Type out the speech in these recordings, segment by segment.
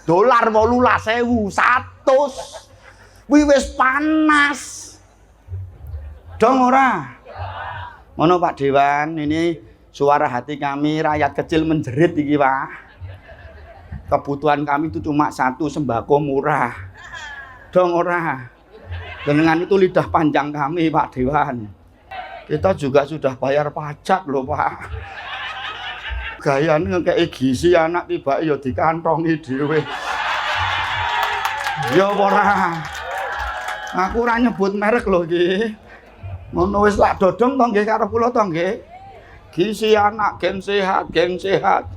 Dolar 18.000 100. Kuwi wis panas. Dong ora? Ngono Pak Dewan, ini suara hati kami rakyat kecil menjerit iki, Pak. Kebutuhan kami itu cuma satu, sembako murah. Dong ora? Dengan itu lidah panjang kami, Pak Dewan. Kita juga sudah bayar pajak loh, Pak. Gayane ngekeki gizi anak tiba ya dikantongi dhewe. Ya ora. Aku ora nyebut merek lho iki. Ngono wis lak dodong to nggih karo kula to nggih. Gizi anak gen sehat, gen sehat.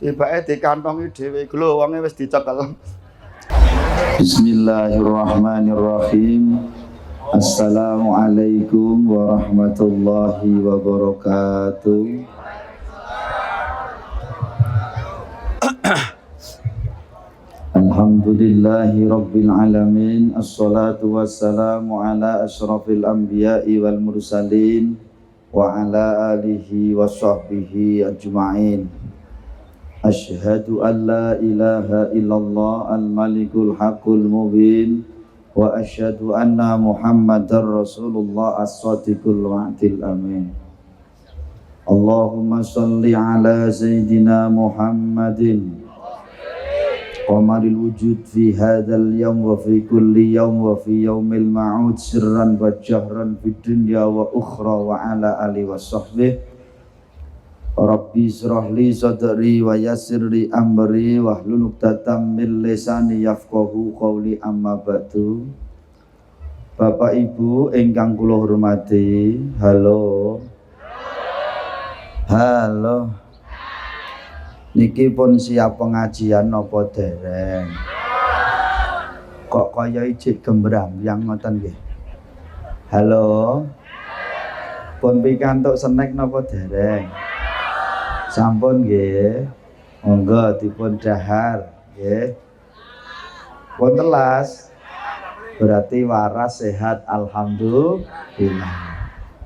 Tibake dikantongi dhewe lho wonge wis dicekel. Bismillahirrahmanirrahim. Assalamualaikum warahmatullahi wabarakatuh. Alhamdulillahi rabbil alamin. Assalatu wassalamu ala asyrafil anbiya'i wal mursalin wa ala alihi wa sahbihi ajma'in. Asyhadu an la ilaha illallah al-malikul haqqul mubin wa asyhadu anna muhammadar rasulullah as-sadiqul wa'dil amin. Allahumma salli ala sayyidina Muhammadin qamaril wujud fi hadzal yawm wa fi kulli yawm wa fi yaumil ma'ud sirran wa jahran fid dunya wa ukhra wa ala alihi wa sahbihi. Rabbi israh li sadri wa yassir li amri wahlul 'uqdatam min lisani yafqahu qawli amma ba'du. Bapak Ibu ingkang kula hormati, halo. Halo. Niki pun siap pengajian napa dereng? Kok kaya ijik gembrang ngoten nggih. Halo. Pun pikantuk snack napa dereng? Sampun nggih. Monggo dipun dahar nggih. Pun telas. Berarti waras sehat alhamdulillah.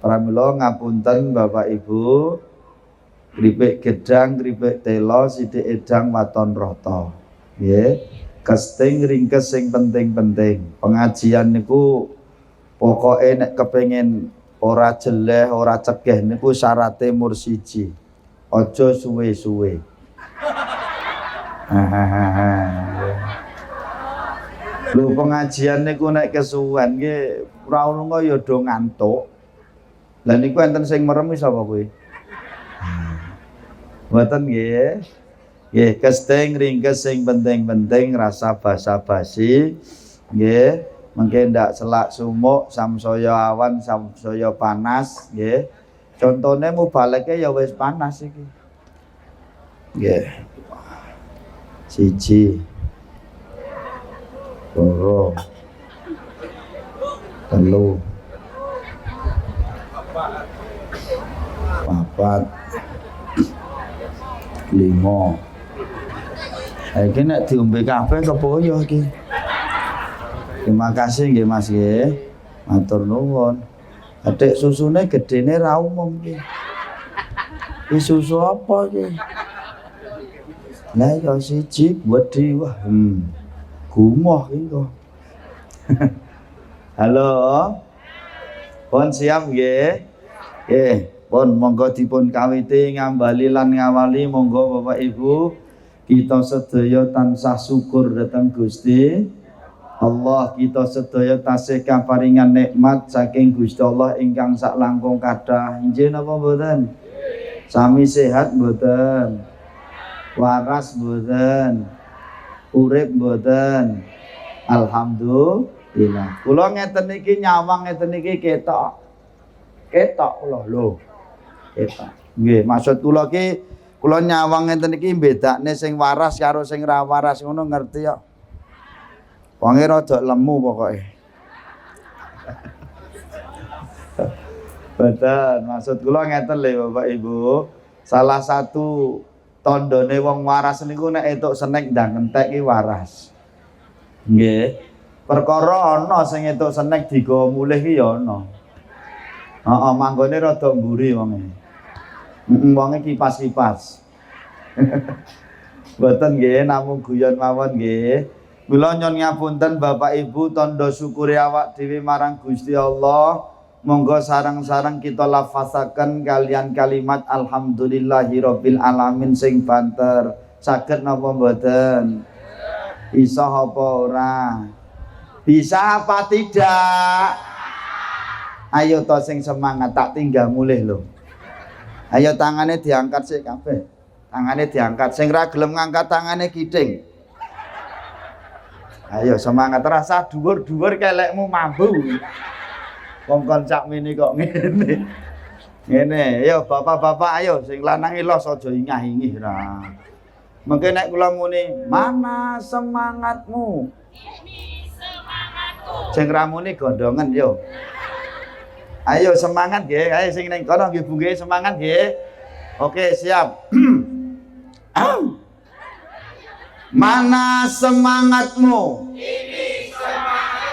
Pramila ngapunten Bapak Ibu. Kripik gedang, kripik telo, sithik edang waton rata. Nggih. Kesting ringkes sing penting-penting. Pengajian niku pokoke nek kepengin ora jeleh, ora cegeh niku syarate mur siji. Aja suwe-suwe. Lho pengajian niku nek kesuwen nggih ora lunga ya do ngantuk. Lah niku enten sing merem sapa kuwi? Mboten nggih. Nggih, kesting ringkes sing penting-penting rasa basa-basi. Nggih, mengke ndak selak sumuk, samsaya awan, samsaya panas, nggih. Contone mubaleke ya wis panas iki. Nggih. Siji. Loro. Telu. Papat. 5. Iki nek diombe kabeh kepoyo iki. Terima kasih nggih Mas nggih. Matur nuwun. Adik susune gedene ra umum iki. Iki susu apa iki? Lah ya siji wedi wah. Gumoh iki kok. Halo. Pun siap nggih? Nggih. Pun monggo dipun kawiti ngambali lan ngawali monggo Bapak Ibu kita sedaya tansah syukur dhateng Gusti Allah. Kita sedaya tasih kaparingan nikmat saking Gusti Allah ingkang sak langkung kathah. Injih napa mboten? Sami sehat mboten? Waras mboten? Urip mboten? Alhamdulillah. Kula ngeten iki nyawang ngeten iki ketok. Ketok kula lho. Ketok. Nggih, maksud kula ki kula nyawang ngenten iki bedakne sing waras karo sing ra waras ngono ngerti ya. Wonge rada lemu pokoke. Betul, maksud kula ngeten lho Bapak Ibu. Salah satu tandane wong waras niku nek entuk snack ndang entek ki waras. Nggih. Perkara ana sing entuk snack digawa mulih ki ya ana. Heeh, manggone rada mburi wonge. Wonge kipas-kipas. Mboten nggih, namung guyon mawon nggih. Kula nyon ngapunten Bapak Ibu tondo syukuri awak dhewe marang Gusti Allah. Monggo sareng-sareng kita lafazaken kalian kalimat alhamdulillahirabbil alamin sing banter. Saged napa mboten? Bisa apa ora? Bisa apa tidak? Ayo to sing semangat tak tinggal mulih lho. Ayo tangannya diangkat sik kabeh. Tangannya diangkat. Sing ra gelem ngangkat tangannya kiting. Ayo semangat terasa dhuwur-dhuwur kelekmu mambu. Kongkon cak mini kok ngene. Ngene, yo bapak-bapak ayo sing lanang ilos aja ingah-ingih ra. Mengke nek kula muni, "Mana semangatmu?" Ini semangatku. Sing ra muni gondongen yo. Ayo semangat nggih, ayo sing ning kono nggih Bu nggih semangat nggih. Oke, siap. Mana semangatmu? Ini semangatku.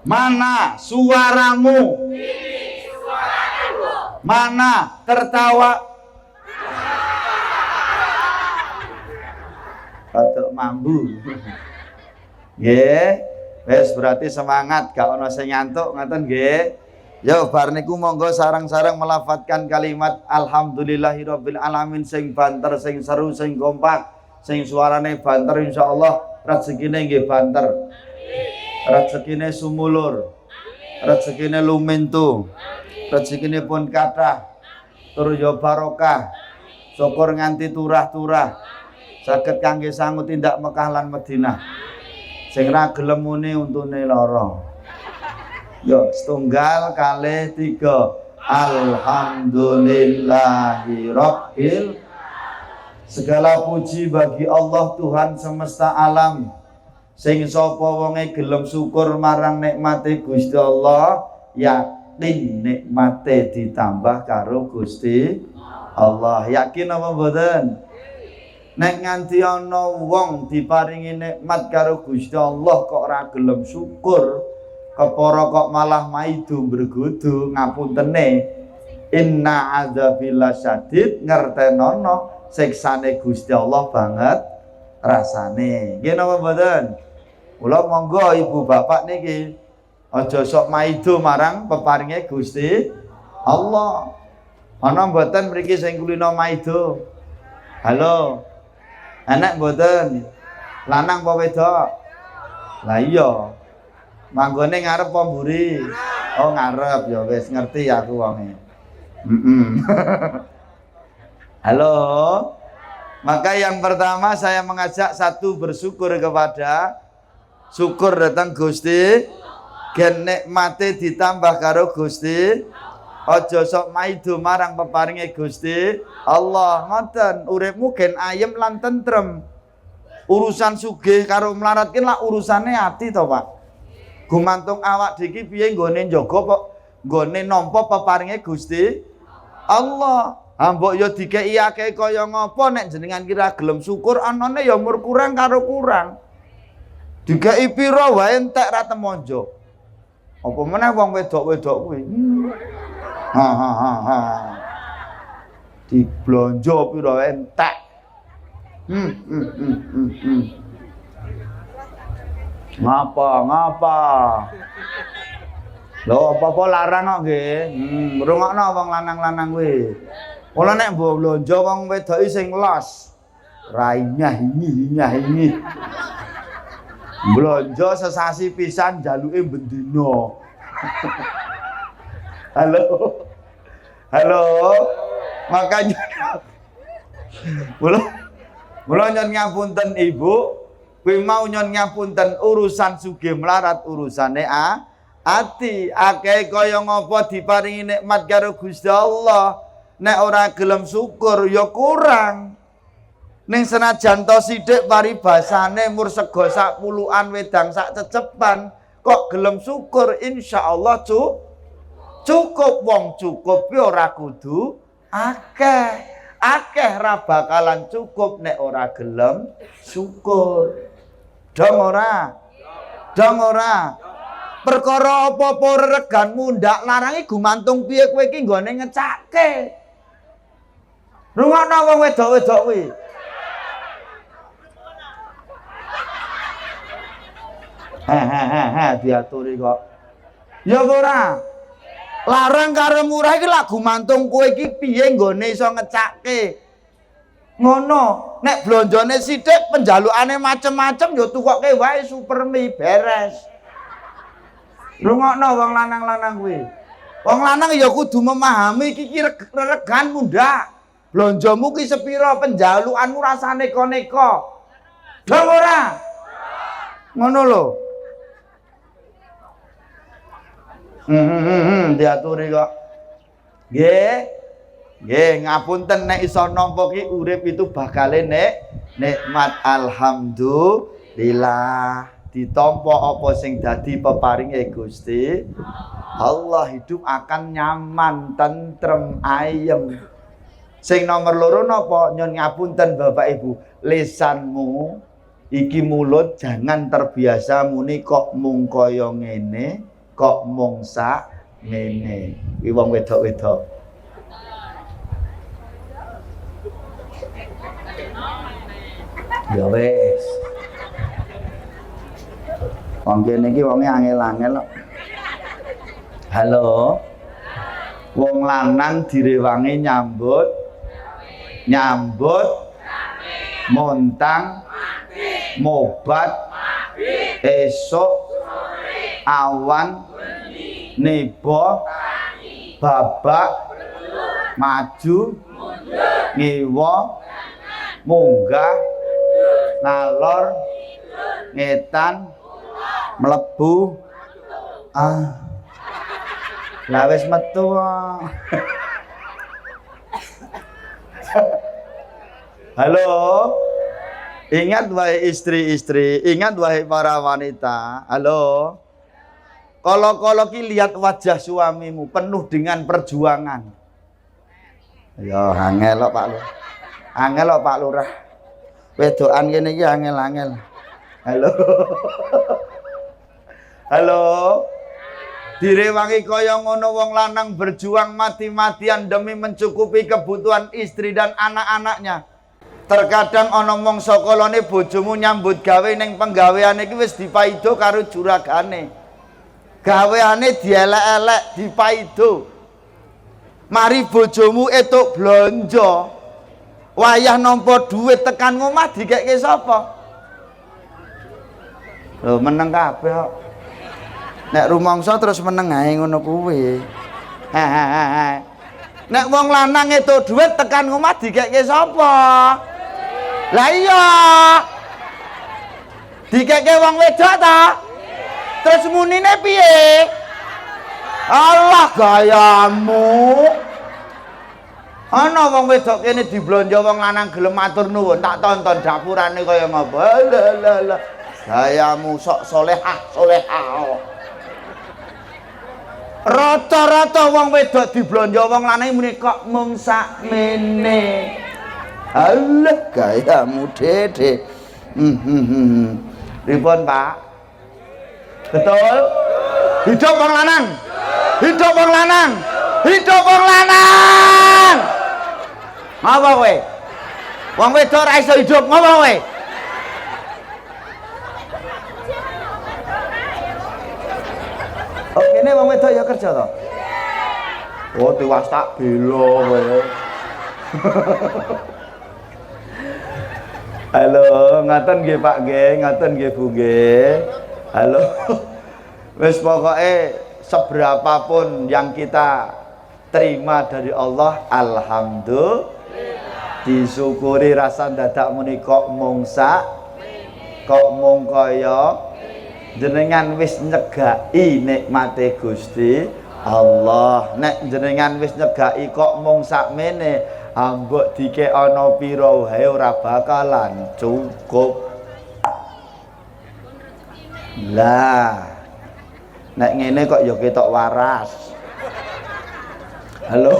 Mana suaramu? Ini suaraku. Mana tertawa? Katuk mambu. Nggih, wis berarti semangat, gak ono sing ngantuk ngoten nggih. Yo bar niku monggo sareng-sareng melafadzkan kalimat alhamdulillahirabbil alamin sing banter, sing seru, sing kompak, sing suarane banter insyaallah rezekine nggih banter. Rezekine sumulur. Rezekine lumintu. Rezekine pun kathah. Tur yo barokah. Syukur nganti turah-turah. Saged kangge sangu tindak Mekah lan Madinah. Sing ra gelem muni untune lara. Yo setunggal kalih tiga alhamdulillahirabbil. Segala puji bagi Allah Tuhan semesta alam. Sing sapa wonge gelem syukur marang nikmate Gusti Allah, yakin nikmate ditambah karo Gusti Allah. Yakin apa mboten? Nek nganti ana wong diparingi nikmat karo Gusti Allah kok ora gelem syukur, kepara kok malah maido bergudu, ngapuntene inna adzabillah syadid, ngertenono siksane Gusti Allah banget rasane. Nggih napa mboten? Kula monggo ibu bapak niki aja sok maido marang peparinge Gusti Allah. Ana mboten mriki sing kulino maido? Halo. Anak mboten? Lanang apa wedok? Lah iya. Manggone ngarep apa mburi? Oh ngarep ya wis ngerti aku wonge. Halo. Maka yang pertama saya mengajak satu bersyukur kepada syukur datang Gusti. Gen nikmate ditambah karo Gusti. Aja sok maido marang peparinge Gusti Allah. Ngoten, uripmu gen ayem lan tentrem. Urusan sugih karo mlarat ki lak urusane ati to, Pak. Gumantung awak dhewe piye nggone njaga kok nggone nampa peparinge Gusti Allah. Ha mbok ya dikeki akeh kaya ngapa nek jenengan kira gelem syukur anane ya mur kurang karo kurang. Dikeki pira wae entek ra temonjo. Apa meneh wong wedok-wedok kuwi. Diblonjo pira wae entek. Ngapa? Lho apa-apa larang kok nggih. Rungokno wong lanang-lanang kuwi. Mula nek mbok blonjo wong wedoki sing los. Ra inyah-inyih. Blonjo sesasi pisan jaluke bendina. Halo. Makanya mula nyon ngapunten Ibu, kuwi mau nyon ngapunten urusan sugih melarat urusane ati. Akeh kaya ngapa diparingi nikmat karo Gusti Allah, nek ora gelem syukur ya kurang. Ning senajan to sithik paribasane mur sego sak puluhan wedang sak cecepan, kok gelem syukur insyaallah cukup. Wong cukup ya ora kudu akeh ra bakalan cukup nek ora gelem syukur. Dong ora? Perkara apa-apa reganmu ndak larangi gumantung piye kowe iki nggone ngecake. Rungokno wong wedok-wedok kuwi. diaturi kok. Ya ora. Larang karo murah iki lak gumantung kowe iki piye nggone iso ngecakke. Ngono, nek blonjone sithik penjalukane macem-macem ya tukoke wae supermi beres. Rungokno wong lanang-lanang kuwi. Wong lanang ya kudu memahami iki regan mundhak. Blonjomu ki sepira, penjalukanmu rasane koneko. Dong ora? Ngono lho. Diaturi kok. Nggih. Nggih, ngapunten nek iso nampa ki urip itu bakale nikmat alhamdulillah. Ditampa apa sing dadi peparinge Gusti Allah, hidup akan nyaman, tentrem, ayem. Sing nomor loro napa? Nyun ngapunten Bapak Ibu, lisanmu iki mulut jangan terbiasa muni kok mung kaya ngene, kok mung sak ngene. Kuwi wong wedok-wedok. Ya wis. Wong kene iki wonge angel-angel kok. Halo. Wong lanang direwangi nyambut montang mobat esok awan nebo babak maju ngiwa munggah nalor ngetan mlebu lah wis metu Halo, ingat wahai istri-istri, ingat wahai para wanita. Halo, kalau ki lihat wajah suamimu penuh dengan perjuangan. Ya angel lho Pak Lurah, angel lho Pak Lurah. Wedokan kene iki angel-angel. Halo. Halo. Direwangi kaya ngono wong lanang berjuang mati-matian demi mencukupi kebutuhan istri dan anak-anaknya. Terkadang ana mangsa kalane bojomu nyambut gawe ning penggaweane iki wis dipaido karo juragane. Gaweane dielek-elek dipaido. Mari bojomu etuk blonjo. Wayah nampa dhuwit tekan ngomah dikekke sapa? Lho meneng kabeh kok. Nek rumangsa terus meneng ae ngono kuwi. Nek wong lanang etuk dhuwit tekan ngomah dikekke sapa? Lah iya. Dikekke wong wedok ta? Terus munine piye? Allah gayamu. Ana wong wedok kene diblonjo wong lanang gelem matur nuwun, tak tonton dapurane kaya ngapa. Lah. Gayamu sok solehah. Rata-rata wong wedok diblonjo wong lanang muni kok mung sakmene. Allah gayamu Dede. Pripun, Pak? Betul? Hidup wong lanang. Hidup wong lanang. Hidup wong lanang. Ngapa kowe? Wong wedok ora iso hidup, ngapa kowe? Oh, kene wong wedok ya kerja to? Oh, tiwas tak bela kowe. Halo, ngaten nggih Pak nggih, ngaten nggih Bu nggih. Halo. Wis pokoke seberapapun yang kita terima dari Allah, alhamdulillah. Disyukuri rasa dadak muni kok mung sak, kok mung kaya jenengan wis nyegai nikmate Gusti Allah. Nek jenengan wis nyegai kok mung sakmene, ambek dike ana pira wae ora bakalan cukup. Lah nek ngene kok ya ketok waras. Halo.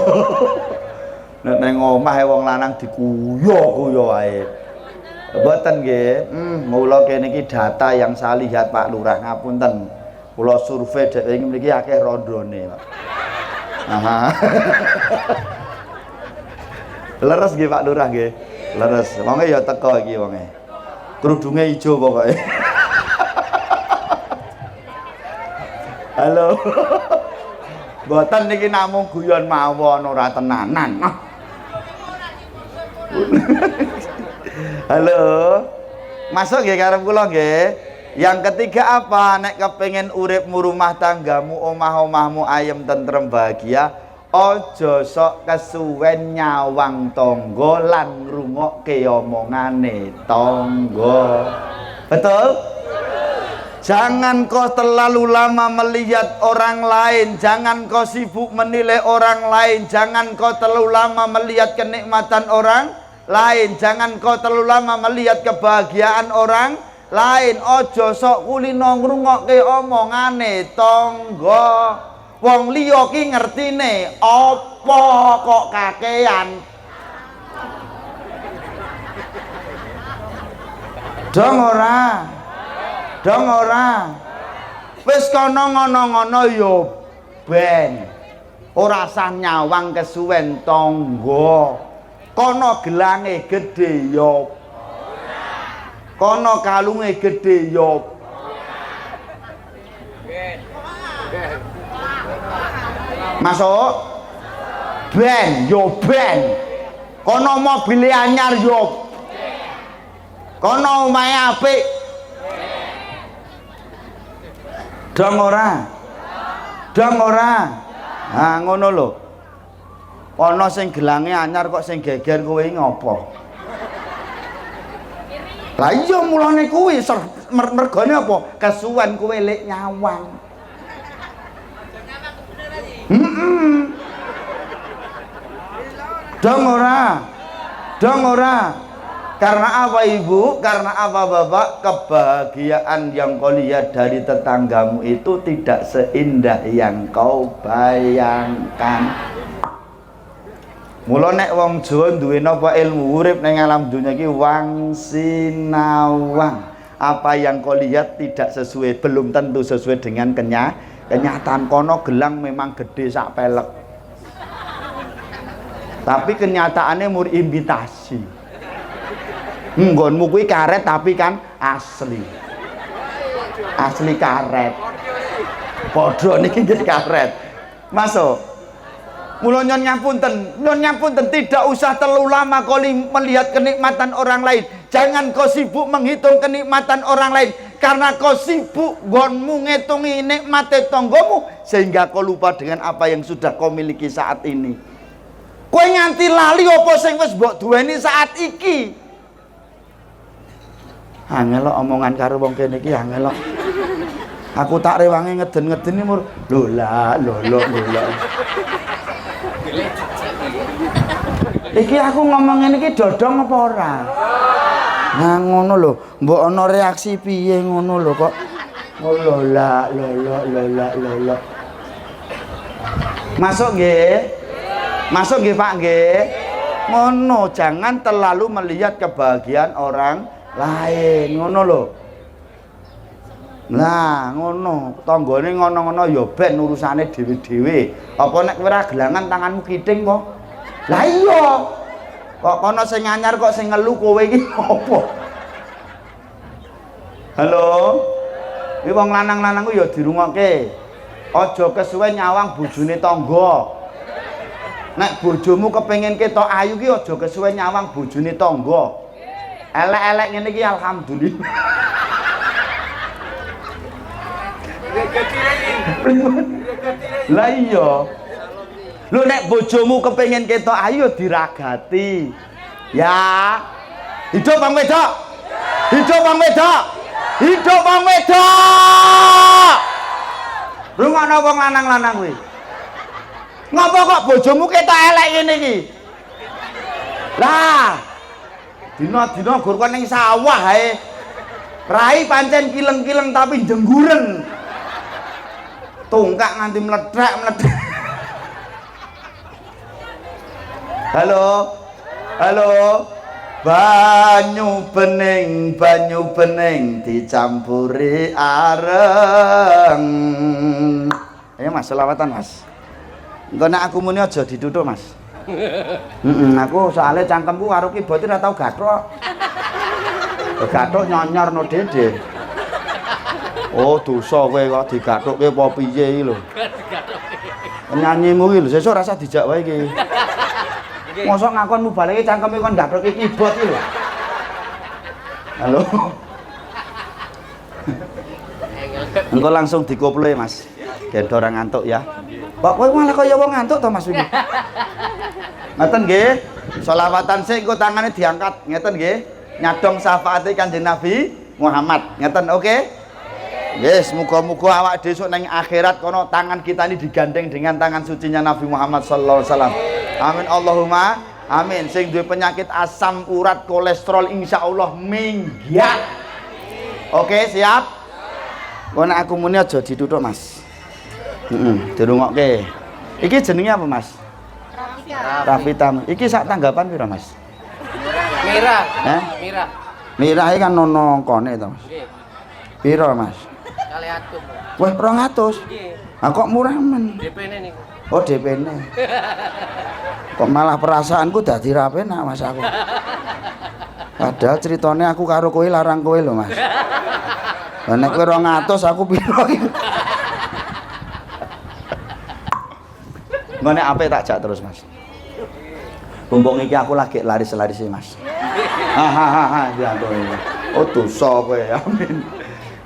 Nek nang omah wong lanang dikuyo-kuyo wae. Mboten nggih. Mula kene iki data yang saya lihat Pak Lurah, ngapunten. Kula survei dek mriki akeh rondone, Pak. Aha. Leres nggih Pak Lurah nggih. Leres. Wonge ya teko iki wonge. Kerudunge ijo pokoke. Halo. Mboten niki namung guyon mawon ora tenanan. Halo. Masuk nggih karep kula nggih. Yang ketiga apa? Nek kepengin uripmu rumah tanggamu omah-omahmu ayem tentrem bahagia, aja sok kesuwen nyawang tangga lan ngrungokke omongane tangga. Betul? Jangan kau terlalu lama melihat orang lain, jangan kau sibuk menilai orang lain, jangan kau terlalu lama melihat kenikmatan orang lain, jangan kau terlalu lama melihat kebahagiaan orang lain. Ojo sok kulino ngrungokke omongane tangga. Wong liya ki ngertine apa kok kakean. Dong ora. Dong ora. Wis kono ngono-ngono yo ben. Ora sah nyawang kesuwen tangga. Kono gelange gedhe yo. Kono kalunge gedhe yo. Masuk. Ben yo ben. Kono mobile anyar yo. Kono omahe apik. Dong ora? Dong ora? Ha ngono lho. Ana sing gelange anyar kok sing geger kowe ngopo? Lah iya mulane kuwi mergane apa? Kesuwen kowe lek nyawang. Dong ora? Dong ora? Karena apa ibu? Karena apa bapak? Kebahagiaan yang kau lihat dari tetanggamu itu tidak seindah yang kau bayangkan. Mula nek wong Jawa duwe napa ilmu urip ning alam dunya iki wang sinawang. Apa yang kau lihat tidak sesuai, belum tentu sesuai dengan kenyataan. Kono gelang memang gede sak pelek. Tapi kenyataannya mur imitasi. Nggonmu kuwi karet tapi kan asli. Asli karet. Padha niki nggih karet. Masuk. Mula nyon ngapunten, tidak usah terlalu lama kau melihat kenikmatan orang lain. Jangan kau sibuk menghitung kenikmatan orang lain, karena kau sibuk gonmu ngitungi nikmate tanggamu sehingga kau lupa dengan apa yang sudah kau miliki saat ini. Kowe nganti lali apa sing wis mbok duweni saat iki. Angel omongan karo wong kene iki angel. Aku tak rewangi ngeden-ngedeni mur lho. Iki aku ngomongin iki dodong apa ora? Nah ngono lho, mbok ana reaksi piye ngono lho kok. Lho. Masuk nggih? Masuk nggih Pak nggih? Ngono, jangan terlalu melihat kebahagiaan orang lain, ngono lho. Nah, ngono, tanggane ngono-ngono ya ben urusane dhewe-dhewe. Apa nek kowe ora gelangan tanganmu kiting kok? Lah iya. Kok kono sing anyar kok sing ngelu kowe iki apa? Halo. Iki wong lanang-lanang ku ya dirungokke. Aja kesuwen nyawang bojone tangga. Nek bojomu kepengin ketok ayu ki aja kesuwen nyawang bojone tangga. Elek-elek ngene iki alhamdulillah. Lah iya. Lho nek bojomu kepengin ketok ayu diragati. Ya. Hidup Bang Wedok. Hidup Bang Wedok. Hidup Bang Wedok. Rungono wong lanang-lanang kuwi. Ngapa kok bojomu ketok elek ngene iki? Lah. Dina-dina gur kon ning sawah ae. Rai pancen kileng-kileng tapi jengguren. Tungkak nganti mledhek. Halo. Banyu bening dicampuri areng. Ayo Mas, selawatan Mas. Engko nek aku muni aja dituthuk Mas. Aku soalnya cangkemku karo keyboard ora tau gathok. Gathok nyonyor no dede. Oh, dosa kowe kok digathukke apa piye iki lho. Nyanyimu iki lho, sesuk rasa dijak wae iki. Mosok ngakon mubaleke cangkeme kon gathukke keyboard iki lho. Halo. Engko langsung dikoploe, Mas. Gendor ora ngantuk ya. Kok kowe malah kaya wong ngantuk to, Mas iki? Ngoten nggih. Sholawatan sik engko tangane diangkat, ngeten nggih. Nyadong syafaate Kanjeng Nabi Muhammad. Ngeten oke? Yes, muga-muga awak dhewe nang akhirat kono tangan kita ini digandeng dengan tangan sucinya Nabi Muhammad sallallahu alaihi wasallam. Amin Allahumma amin. Sing duwe penyakit asam urat kolesterol insyaallah minggat. Oke, siap? Kono aku muni aja dituthuk, Mas. Dirungokke. Iki jenenge apa, Mas? Rafita. Iki sak tanggapan piro, Mas? Mirah. Mirah. Mirah iki kan ono kone to, Mas. Nggih. Piro, Mas? Kali atum. Wah, 200. Nggih. Ah kok murah men? DP-ne niku. Oh, DP-ne. Kok malah perasaanku dadi ra penak, Mas aku. Padahal ceritane aku karo kowe larang kowe lho, Mas. Lah nek kowe 200 aku piro iki? Ngene ape tak jak terus, Mas. Mumpung iki aku lagi laris-laris Mas. Ha diantuk iki. Oh dosa kowe, amin.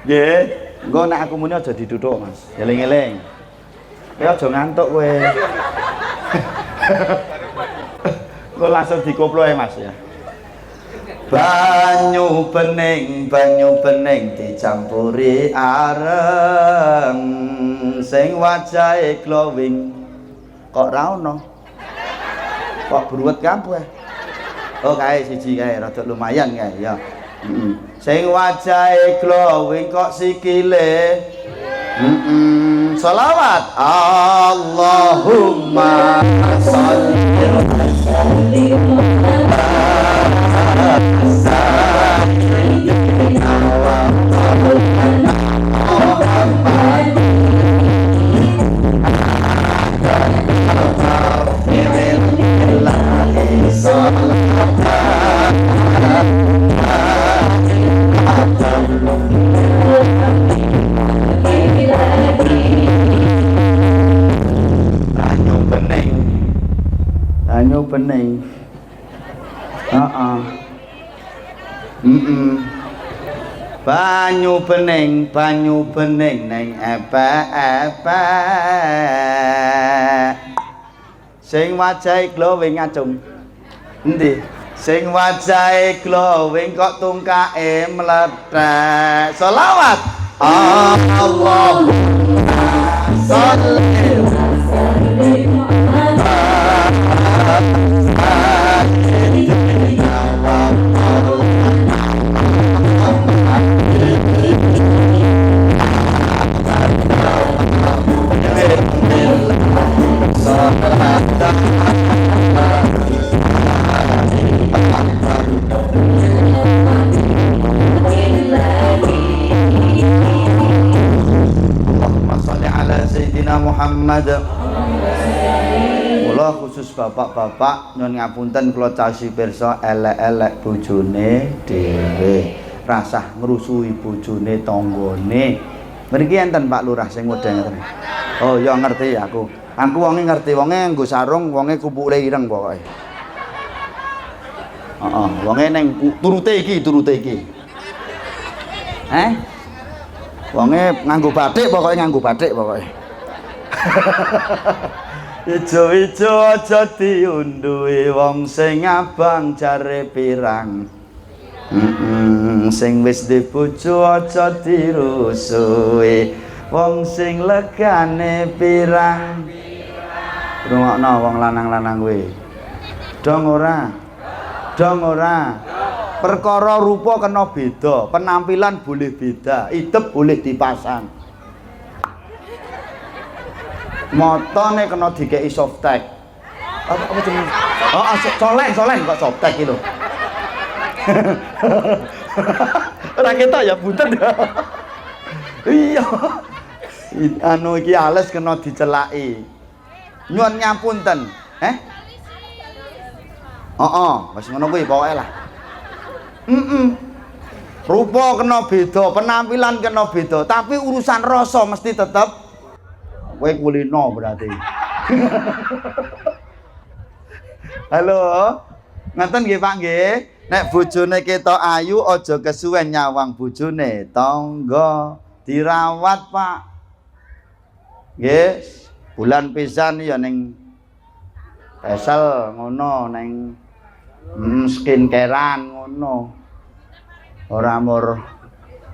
Nggih, engko nek aku muni aja dituthuk, Mas. Eling-eling. Kowe aja ngantuk kowe. Engko langsung dikoplo ae, Mas ya. Banyu bening dicampuri areng sing wajahe glowing. Kok ra ono? Kok bruwet kabeh? Oh kae siji kae rada lumayan kae ya. Sing wajahe glowing kok sikile. Shalawat Allahumma sholli ala sayyidina Muhammad. Banyu bening. Banyu bening neng epek-epek. Sing wajahe glowing acung. Endi? Sing wajahe glowing kok tungkake mlethek. Shalawat Allahumma sholli Muhammad. Kula khusus bapak-bapak nyuwun ngapunten kula casi pirsa elek-elek bojone dhewe. Rasah ngrusuhi bojone tanggane. Mriki enten Pak Lurah sing model ngeten. Oh ya ngerti aku. Aku wonge ngerti, wonge nggo sarung, wonge kupuke ireng pokoke. Heeh, wonge ning turute iki. Wonge nganggo batik pokoke. Ijo-ijo aja diunduhi wong sing abang jare pirang. Sing wis dibojo aja dirusuhi wong sing legane pirang. Rungokno wong lanang-lanang kuwi. Dong ora? Perkara rupa kena beda, penampilan boleh beda, idep boleh dipasang. Motone kena dikeki softtek. Apa jenenge? Oh, solen kok softtek iki lho. Ora ketok ya bunten ya. Iya. Anu iki ales kena dicelaki. Nyuwun ngapunten. Wis ngono kuwi pokoke lah. Rupa kena beda, penampilan kena beda, tapi urusan rasa mesti tetep kowe kulino berarti. Halo. Ngaten nggih Pak nggih. Nek bojone ketok ayu aja kesuwen nyawang bojone, tangga dirawat Pak. Nggih, bulan pisan ya ning pesel ngono ning skincarean ngono. Ora mur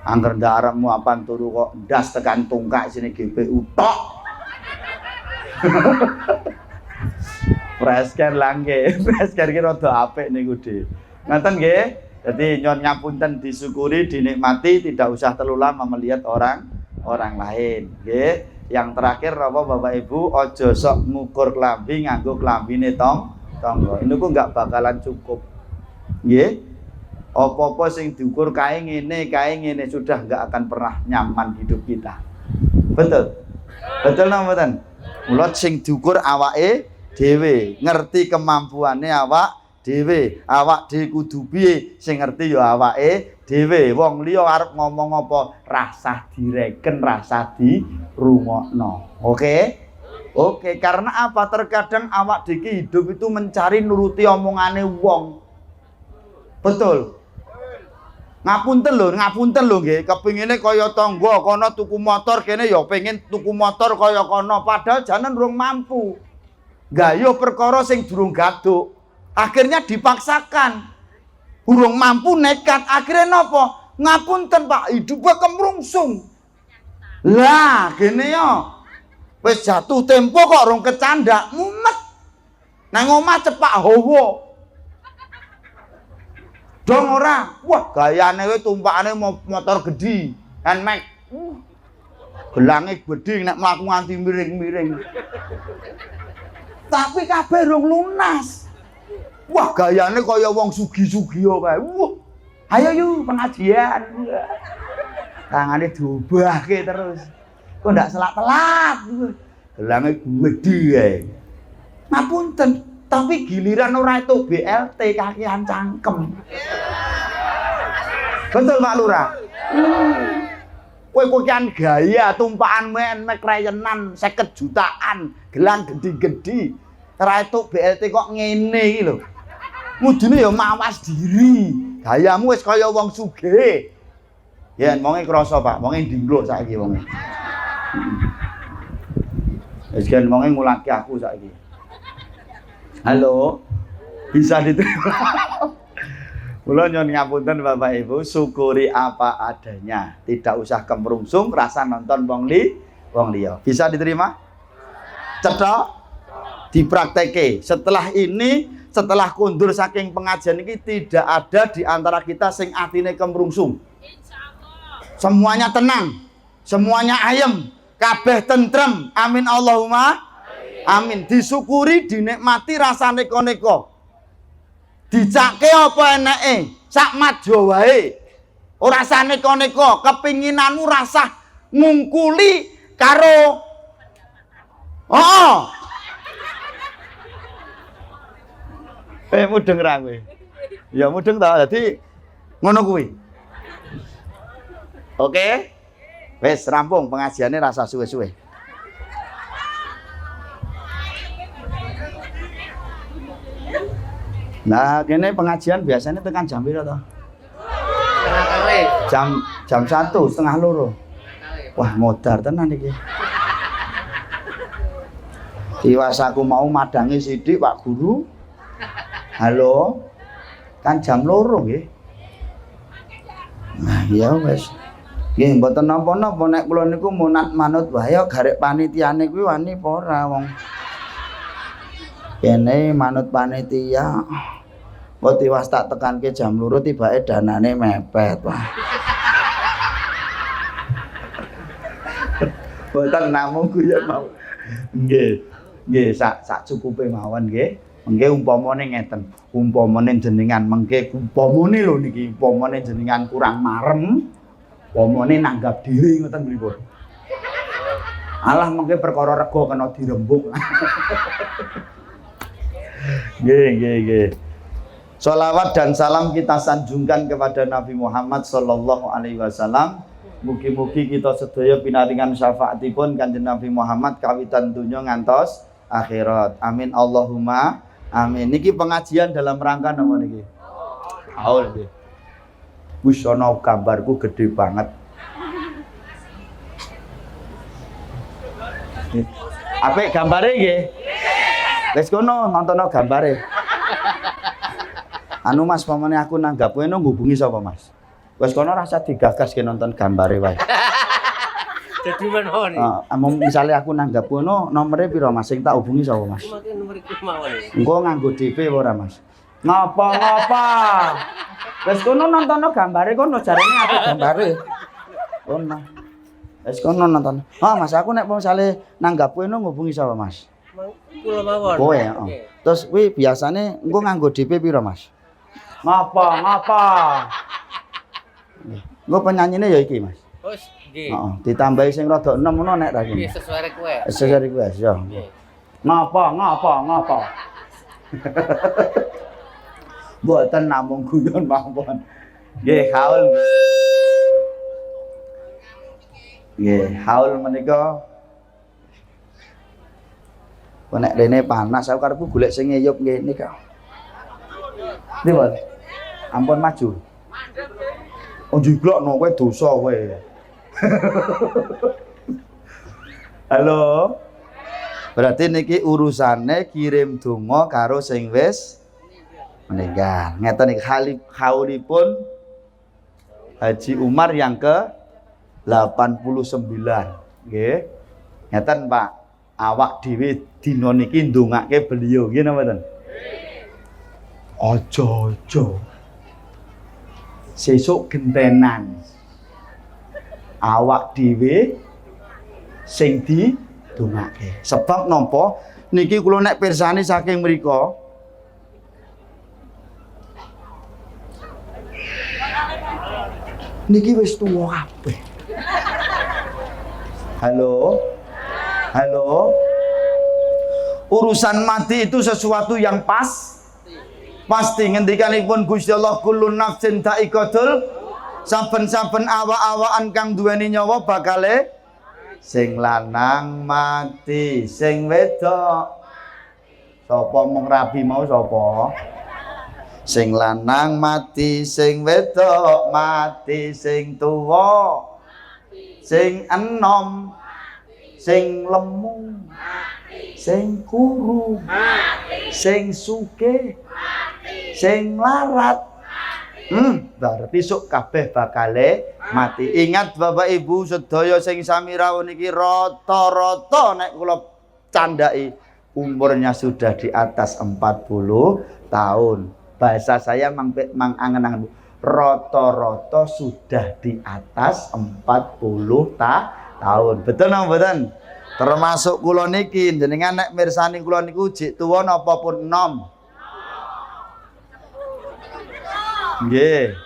angger ndarepmu apan turu kok ndas tekan tungkak sini GPU tok. Presken langge, presken ki rada apik niku, Dik. Ngaten nggih. Dadi nyon ngapunten disyukuri, dinikmati, tidak usah terlalu lama melihat orang lain, nggih. Yang terakhir apa Bapak Ibu, aja sok ngukur klambi nganggo klambine tangga. Niku enggak bakalan cukup. Nggih. Apa-apa sing diukur kae ngene sudah enggak akan pernah nyaman hidup kita. Betul? Betul napa mboten? Mula sing diukur awake dhewe, ngerti kemampuane awak dhewe. Awak dhewe kudu piye, sing ngerti ya awake dhewe. Wong liya arep ngomong apa, rasah direken, rasah dirungokno. Oke? Oke, karena apa? Terkadang awak dhewe hidup itu mencari nuruti omongane wong. Betul. Ngapunten lho nggih, kepingine kaya tangga kono tuku motor, kene ya pengen tuku motor kaya kono, padahal janen durung mampu. Gayuh perkara sing durung gaduk. Akhirnya dipaksakan. Durung mampu nekat, akhirnya napa? Ngapunten Pak, hidupnya kemrungsung. Lah, gene ya. Wis jatuh tempo kok rong kecandak, mumet. Nang omah cepak hawa. Dong ora, wah gayane kowe tumpakane motor gedhi, Nmax. Gelange gedhi nek mlaku nganti miring-miring. Tapi kabeh rung lunas. Wah gayane kaya wong sugih-sugih kae. Wah, ayo yuk pengajian. Tangane diobahke terus. Kok ndak selak telat. Gelange gedhi kae. Ngapunten, tapi giliran ora itu BLT kakean cangkem. Betul Pak Lurah? Kowe kokian gaya tumpakan Nmax rayenan 50 jutaan, gelang gede-gede. Ora itu BLT kok ngene iki lho. Mudune ya mawas diri. Gayamu wis kaya wong sugih. Yen wonge krasa Pak, wonge ndingluk saiki wonge. Wis gen wonge ngulaki aku saiki. Halo, bisa diterima. Kula nyon ngapunten Bapak Ibu, syukuri apa adanya. Tidak usah kemrungsung, rasa nonton wong liya. Bisa diterima? Cetok diprakteke. Setelah ini, setelah kundur saking pengajian ini, tidak ada di antara kita sing atine kemrungsung. Semuanya tenang, semuanya ayem, kabeh tentrem. Amin Allahumma. Amin. Disyukuri, dinikmati rasane neko-neko. Dicake apa eneke, sak madya wae. Ora sane neko-neko, kepinginanmu rasah ngungkuli karo mudeng ra kowe. Ya mudeng ta, dadi ngono kuwi. Oke? Wis rampung pengajiane rasa suwe-suwe. Nah, kene pengajian biasanya tekan jam piro to? Jam 1, setengah 2. Wah, modar tenan iki. Diwasaku mau madangi sithik Pak Guru. Halo. Kan jam 2 nggih. Nah, ya wis. Nggih, mboten napa-napa nek kula niku munat manut wae garek panitiane kuwi wani apa ora wong. Kene manut panitia. Kok tiwas tak tekanke jam 2 tibake danane mepet, Pak. Boten namung guyon mau. Nggih. Nggih, sak cukupe mawon nggih. Mengke umpamane ngeten. Umpamane jenengan mengke umpamane lho niki, umpamane jenengan kurang marem, umpamane nanggap diri ngoten pripun. Alah mengke perkara rega kena dirembuk. Nggih. Sholawat dan salam kita sanjungkan kepada Nabi Muhammad sallallahu alaihi wasallam. Mugi-mugi kita sedaya pinaringan syafaatipun Kanjeng Nabi Muhammad kawitan donya ngantos akhirat. Amin Allahumma amin. Niki pengajian dalam rangka napa niki? Haul nggih. Wis ana gambarku gede banget. Apik gambare nggih? Wis kono nontono gambare. Anu Mas, pamane aku nanggap kowe ngubungi sapa Mas? Wis kono rasa digagas ke nonton gambare wae. Jadi mawon. Misale aku nanggap kono nomere pira Mas sing tak hubungi sapa Mas? Mungkin nomor iki mawon. Engko nganggo DP ora Mas? Ngapa-ngapa. Wis kono nontono gambare kono jarene aku gambare. Kono. Wis kono nonton. Mas aku nek misale nanggap kowe ngubungi sapa Mas? Kula mawon. Kowe ya. Terus kuwi biasane engko nganggo DP pira Mas? Ngapa? Engko penyanyine ya iki Mas. Wis nggih. Heeh, ditambahi sing rada enom ngono nek ra Nggih kene. sesuai kowe. Sesuai request ya. Ngapa? Mboten namung guyon mawon. Nggih, haul. Nggih, haul menika nek rene panas aku karepku golek sing ngeyup ngene kok. Ndi, Mas? Ampun maju. Oh jiglokno kowe dosa kowe. Halo. Berarti niki urusane kirim donga karo sing wis meninggal. Ngeten iki haulipun Haji Umar yang ke 89. Nggih. Ngeten Pak. Awak dhewe dina niki ndongake beliau nggih napa mboten? Aja. Sesuk gentenan. Awak dhewe sing didongake. Sebab napa? Niki kula nek pirsani saking mriku niki wis tuwa kabeh. Halo. Urusan mati itu sesuatu yang pasti ngendikanipun Gusti Allah kullu nafsin dha'iqatul, saben-saben awak-awakan kang duweni nyawa bakale sing lanang mati, sing wedok sapa mung rabi mau sapa? Sing lanang mati, sing wedok mati, sing tuwa, sing enom, sing lemu, sing kuru, sing sugih, sing larat. Berarti sok kabeh bakale mati. Ingat Bapak Ibu sedaya sing sami rawuh niki rata-rata nek kula candhaki umurnya sudah di atas 40 tahun. Bahasa saya mang angen-angen rata-rata sudah di atas 40 tahun. Betul napa mboten? Termasuk kula niki jenengan nek mirsani kula niku jek tuwa napa pun enom. Nggih.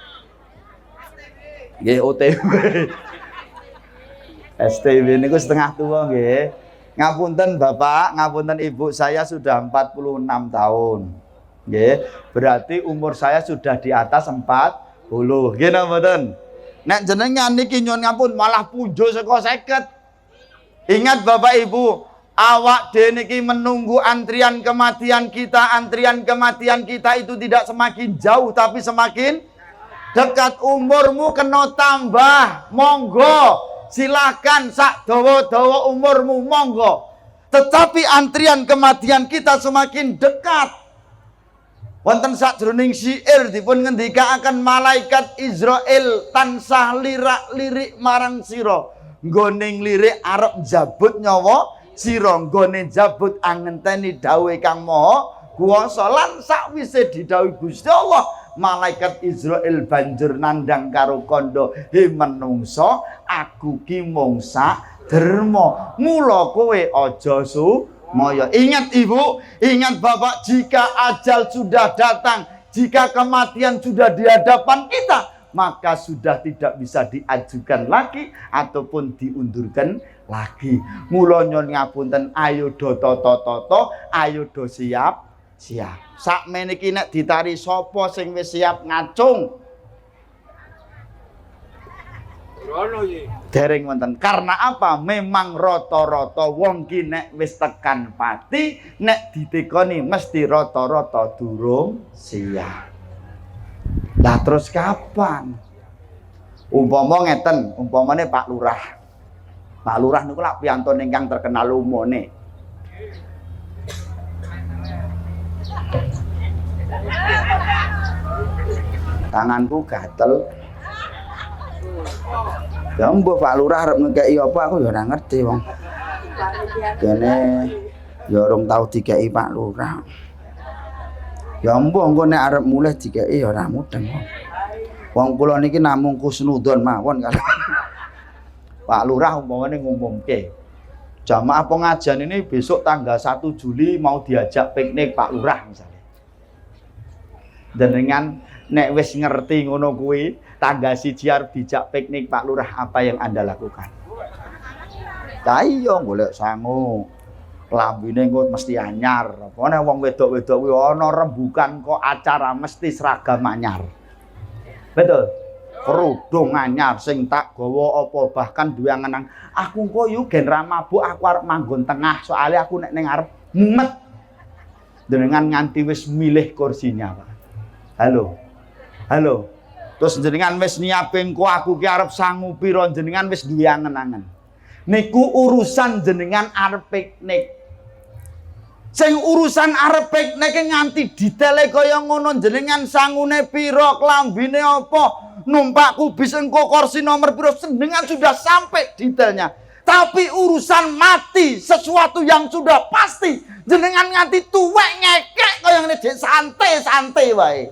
Nggih OTW. STW niku setengah tua nggih. Ngapunten Bapak, ngapunten Ibu, saya sudah 46 tahun. Nggih. Berarti umur saya sudah di atas 40. Nggih napa mboten? Nek jenengan niki nyuwun ngapun malah punjo saka 50. Ingat Bapak Ibu, awak dhewe niki menunggu antrian kematian kita itu tidak semakin jauh tapi semakin dekat. Umurmu kena tambah, monggo silakan sak dawa-dawa umurmu monggo. Tetapi antrian kematian kita semakin dekat. Wonten sajroning syair dipun ngendikaaken malaikat Israil tansah lirak-lirik marang sira. Nggone lirik arep njabut nyawa sira, nggone njabut angenteni dawuh Kang Maha Kuwasa. Lan sakwise didhawuhi Gusti Allah, malaikat Israil banjur nandhang karo kandha, "He menungsa, aku ki mung sak derma. Mula kowe aja sumaya." Ingat Ibu, ingat Bapak, jika ajal sudah datang, jika kematian sudah di hadapan kita, maka sudah tidak bisa diajukan lagi ataupun diundurkan lagi. Mula nyuwun ngapunten, ayo do toto-toto, ayo do siap siap. Sakmene iki nek ditari sapa sing wis siap ngacung? Dereng wonten. Karena apa? Memang rata-rata wong ki nek wis tekan pati, nek ditekoni mesti rata-rata durung siap. Lah terus kapan? Umpama ngeten, umpamane Pak Lurah. Pak Lurah niku lak piyantun ingkang terkenal umone. Tanganku gatel. Ya mbok Pak Lurah arep ngekeki apa aku ya ora ngerti wong. Kene ya urung tau dikeki Pak Lurah. Ya mbok engko nek arep mulih dikeki ya ora mudeng wong. Wong kula niki namung kusnudon mawon kalau Pak Lurah umpamane ngumumke. Jamaah pengajian ini besok tanggal 1 Juli mau diajak piknik Pak Lurah misalnya. Dengan nek wis ngerti ngono kuwi, tanggal 1 arep dijak piknik Pak Lurah, apa yang Anda lakukan? Ta iya golek sangu. Lambine engko mesti anyar. Apa nek wong wedok-wedok kuwi ana rembugan kok acara mesti seragam anyar. Betul. Kerudung anyar sing tak gawa apa bahkan duwe angen-angen. Aku kok yo gen ra mabuk aku arep manggon tengah soalnya aku nek ning arep mumet. Dengan nganti wis milih kursinya, Pak. Halo. Halo. Terus jenengan wis nyiapke engko aku ki arep sangu pira jenengan wis duwe angen-angen. Niku urusan jenengan arep piknik. Sing urusan arep piknik nganti detaile kaya ngono jenengan sangune pira, klambine apa, numpak kubis engko kursi nomor pira jenengan sudah sampai detailnya. Tapi urusan mati sesuatu yang sudah pasti jenengan nganti tuwek ngekek kaya ngene dek santai-santai wae.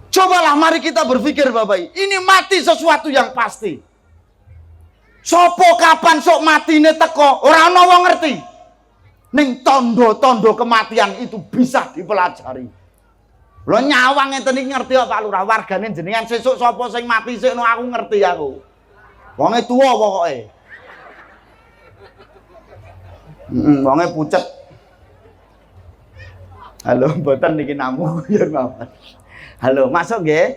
Cobalah mari kita berpikir Bapak, ini mati sesuatu yang pasti. Sopo kapan sok matine teko ora ana wong ngerti. Ning tondo-tondo kematian itu bisa dipelajari. Lho nyawang ngeten iki ngerti kok Pak Lurah, wargane jenengan sesuk sapa sing mati sik no aku ngerti aku. Wonge tuwa pokoke. Wonge pucet. Halo, mboten niki namu ya mawon. Halo, masuk nggih.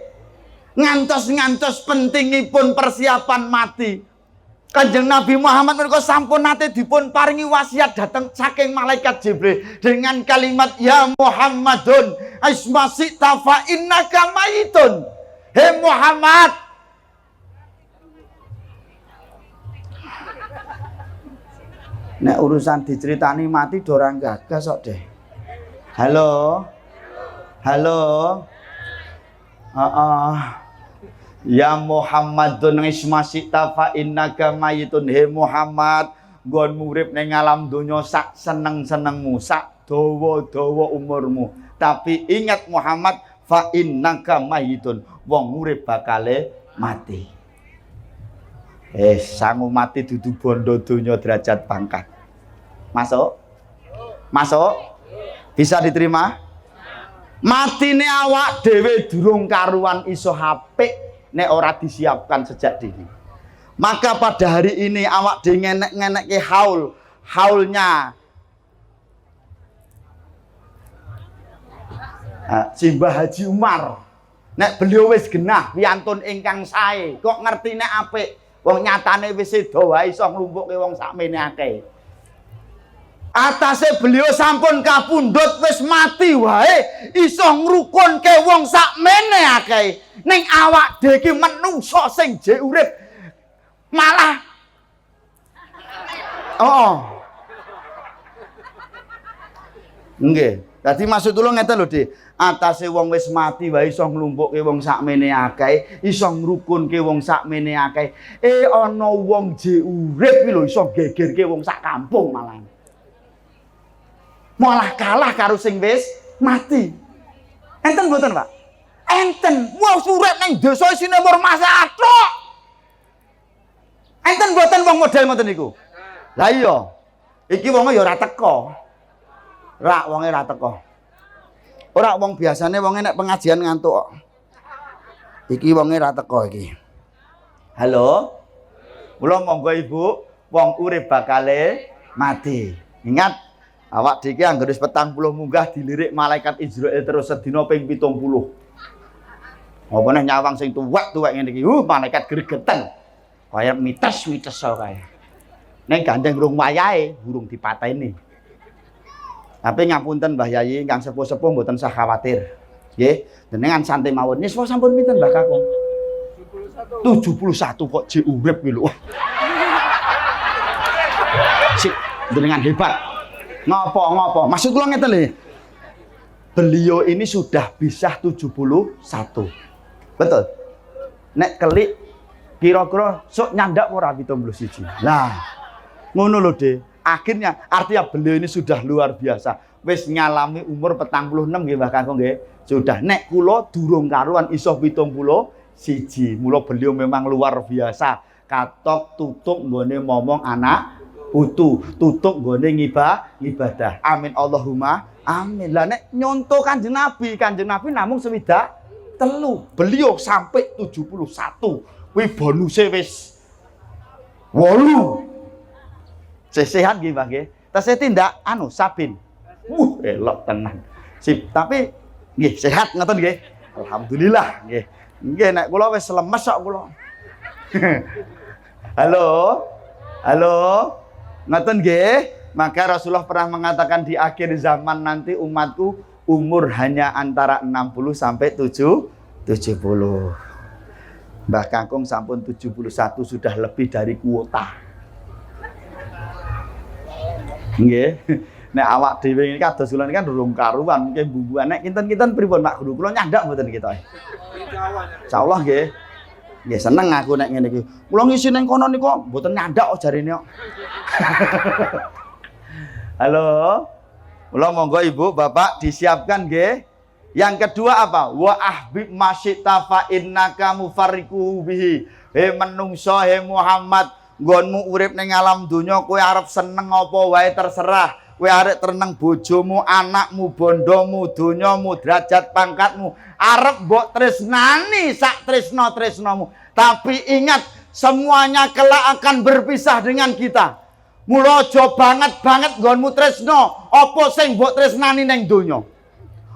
Ngantos-ngantos pentingipun persiapan mati. Kanjeng Nabi Muhammad menika sampun nate dipun paringi wasiat dateng saking malaikat Jibril dengan kalimat ya Muhammadun ismasita fa innaka mayitun. Hei Muhammad, nek urusan diceritani mati dorang gagas kok deh. Halo. Halo. Ya Muhammadun ismasita fa innaka mayitun. He Muhammad, nggon urip ning alam donya sak seneng-senengmu, sak dawa-dawa umurmu. Tapi ingat Muhammad, fa innaka mayitun. Wong urip bakale mati. Sangu mati dudu bondo donya derajat pangkat. Masuk? Masuk? Bisa diterima? Matine awak dhewe durung karuan iso apik nek ora disiapkan sejak dini. Maka pada hari ini awak dhewe ngenek-ngenekke haulnya Simbah Haji Umar. Nek beliau wis genah piyantun ingkang sae, kok ngerti nek apik. Wong nyatane wis sedo wae iso nglumpukke wong sakmene akeh. Atase beliau sampun kapundhut wis mati wae iso ngrukunke wong sakmene akeh. Ning awak dhewe iki menungso sing jek urip malah nggih. Dadi maksud kula ngeten lho, Dik. Atase wong wis mati wae iso nglumpukke wong sakmene akeh, iso ngrukunke wong sakmene akeh. Ana wong jek urip iki lho iso gegerke wong sak kampung malah. Malah kalah karo sing wis mati. Enten mboten, Pak? Enten. Wong urip ning desa isine mur masalah tok. Enten mboten wong model ngoten niku? Lah iya. Iki wonge ya ora teko. Rak wonge ora teko. Ora wong biasane wonge nek pengajian ngantuk kok. Iki wonge ora teko iki. Halo. Kula monggo Ibu, wong urip bakale mati. Ingat Awak dhewe anggere wis 40 munggah dilirik malaikat Israil terus sedina ping 70. Apa neh nyawang sing tuwek-tuwek ngene iki. Malaikat gregeten. Kaya mites-mites kae. Ning gandeng rung wayahe burung dipateni. Tapi ngapunten Mbah Yayi ingkang sepuh-sepuh mboten usah khawatir. Nggih, jenengan santai mawon. Nisa sampun pinten Mbah Kakung? 71 kok jek urip ki lho. Sik, jenengan hebat. Ngopo? Maksud kula ngeten lho. Beliau ini sudah bisa 71. Betul. Nek kelik kira-kira sok nyandak ora 71. Lah, ngono lho, De. Akhirnya artinya beliau ini sudah luar biasa. Wis ngalami umur 46 nggih Mbah Kakung nggih. Sudah nek kula durung karuan iso 71. Mula beliau memang luar biasa. Katok tutup nggone momong anak putu, tutup nggone ibadah. Amin Allahumma amin. Lah nek nyonto Kanjeng Nabi namung swidak telu. Beliau sampai 71. Kuwi bonuse wis 8. Sehat nggih Mbah nggih. Tasih tindak Sabin. Elok tenan. Sip, tapi nggih sehat ngoten nggih. Alhamdulillah nggih. Nggih nek kula wis lemes kok kula. Halo. Ngoten nggih. Maka Rasulullah pernah mengatakan di akhir zaman nanti umatku umur hanya antara 60 sampai 70. Mbah Kakung sampun 71 sudah lebih dari kuota. Nggih. Nek awak dhewe iki kados kula kan durung karuan nggih bumbuan. Nek kinten-kinten pripun Pak Guru? Kula nyandak mboten kita. Insyaallah nggih. Nggih seneng aku nek ngene iki. Kula ngisi ning kono niku mboten nyandak kok jarine kok. Halo. Kula monggo Ibu, Bapak disiapkan nggih. Yang kedua apa? Wa ahbib masyita fa innaka mufarriquhu bihi. He menungso he Muhammad, nggonmu urip ning alam donya kowe arep seneng apa wae terserah. Kowe arep teneng bojomu, anakmu, bondomu, donyamu, derajat pangkatmu, arep mbok tresnani sak tresno-tresnomu. Tapi ingat, semuanya kelak akan berpisah dengan kita. Mula aja banget nggonmu tresno apa sing mbok tresnani ning donya.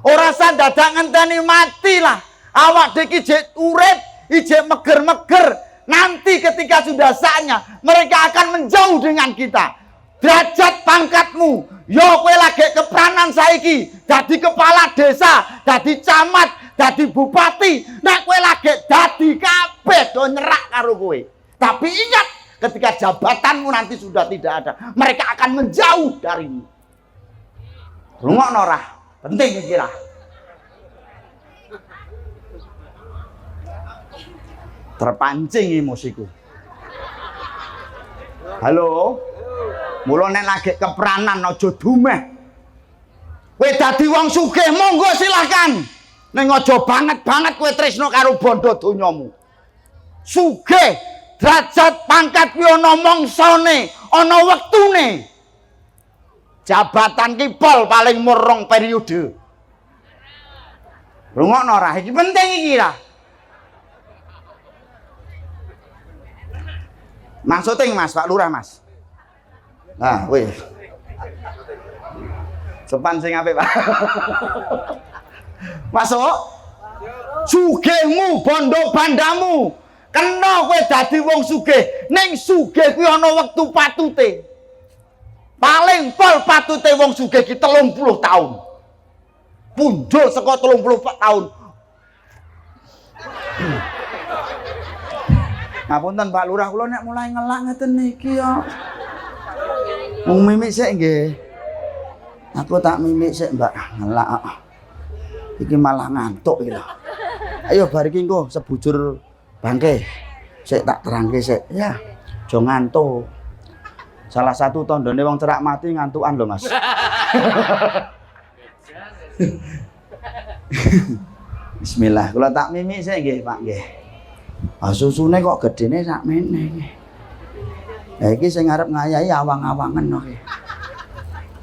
Ora usah dadak ngenteni mati lah. Awak dhewe jek urip, ijek meger-meger. Nanti ketika sudah saatnya mereka akan menjauh dengan kita. Derajat pangkatmu, yo kowe lagi kepranan saiki, dadi kepala desa, dadi camat, dadi bupati, nek kowe lagi dadi kabeh do nyerak karo kowe. Tapi ingat, ketika jabatanmu nanti sudah tidak ada, mereka akan menjauh darimu. Rungokno ora? Penting iki ra. Terpancing emosiku. Halo. Mula nek lagi kepranan aja dumeh. Kowe dadi wong sugih monggo silakan. Ning aja banget kowe tresno karo bondo donyamu. Sugih, derajat pangkat kuwi ana mangsane, ana wektune. Jabatan ki pol paling murung periode. Rungokno ora? Iki penting iki ra. Maksudnya Mas, Pak Lurah Mas. Nah, wih. Sopan sing apik, Pak. Masuk. Sugihmu, bondo bandamu. Kena kowe dadi wong sugih. Ning sugih kuwi ana wektu patute. Paling pol patute wong sugih ki 30 tahun. Pundhul saka 30 tahun. Ngapunten Pak Lurah, kula nek mulai ngelak ngeten niki ya. Mung mimik sik nggih. Aku tak mimik sik, Mbak. Ngelak. Iki malah ngantuk iki lho. Ayo bar iki engko sebujur bangke. Sik tak terangke sik. Ya, aja ngantuk. Salah satu tandane wong cerak mati ngantukan lho, Mas. Bismillah, kula tak mimik sik nggih, Pak nggih. Susune kok gedene sakmene iki. Lah iki sing arep ngayahi awang-awangen kok iki.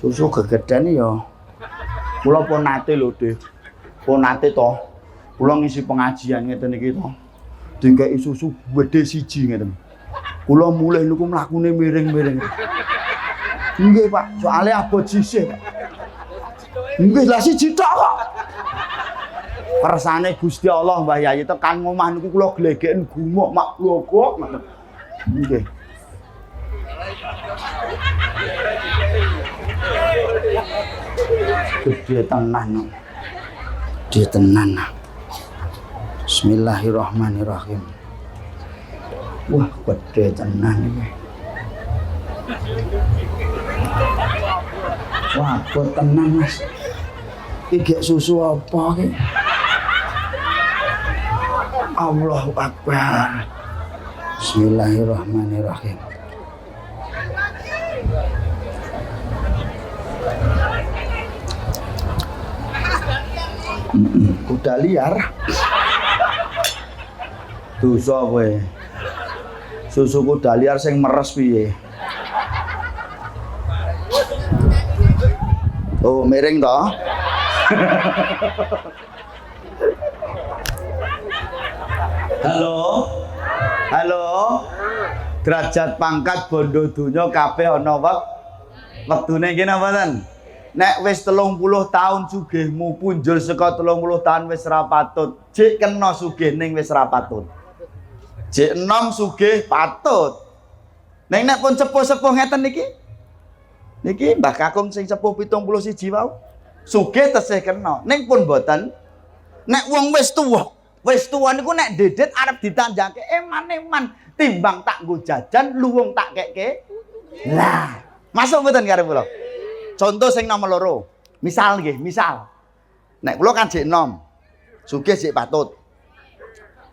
Susu gegeden ya. Kula pun nate lho, Dik. Pun nate to. Kula ngisi pengajian ngeten iki to. Dikeki susu gede siji ngeten. Kula mulih niku mlakune miring-miring. Nggih, Pak. Soale abot sisih, Pak. Nggih, lah siji tok kok. Kersane Gusti Allah Mbah Yayi tekan omah niku kula glegeken gumuk mak glogok ngoten. Nggih. Gede tenan. Gede tenan. Bismillahirrahmanirrahim. Wah, gede tenan iki. Wah, kok tenan, Mas. Iki susu apa iki? Allahu Akbar. Bismillahirrahmanirrahim. Kuda liar. Dosa kowe. Susu kuda liar sing meres piye? Oh, miring toh? Halo. Halo. Derajat pangkat bondo donya kabeh ana wektune iki napa ten? Nek wis 30 tahun sugihmu punjul saka 30 tahun wis ra patut. Jek kena sugih ning wis ra patut. Jek enom sugih patut. Ning nek pun sepuh-sepuh ngeten niki. Niki Mbah Kakung sing sepuh 71 wau. Sugih tesih kena. Ning pun boten. Nek wong wis tuwa niku nek dedet arep ditanjake eman-eman timbang tak nggo jajan luwung tak kekke. Lah, masuk mboten karo kula. Contoh sing nomor loro. Misal nggih, misal. Nek kula kan jek enom. Sugih jek patut.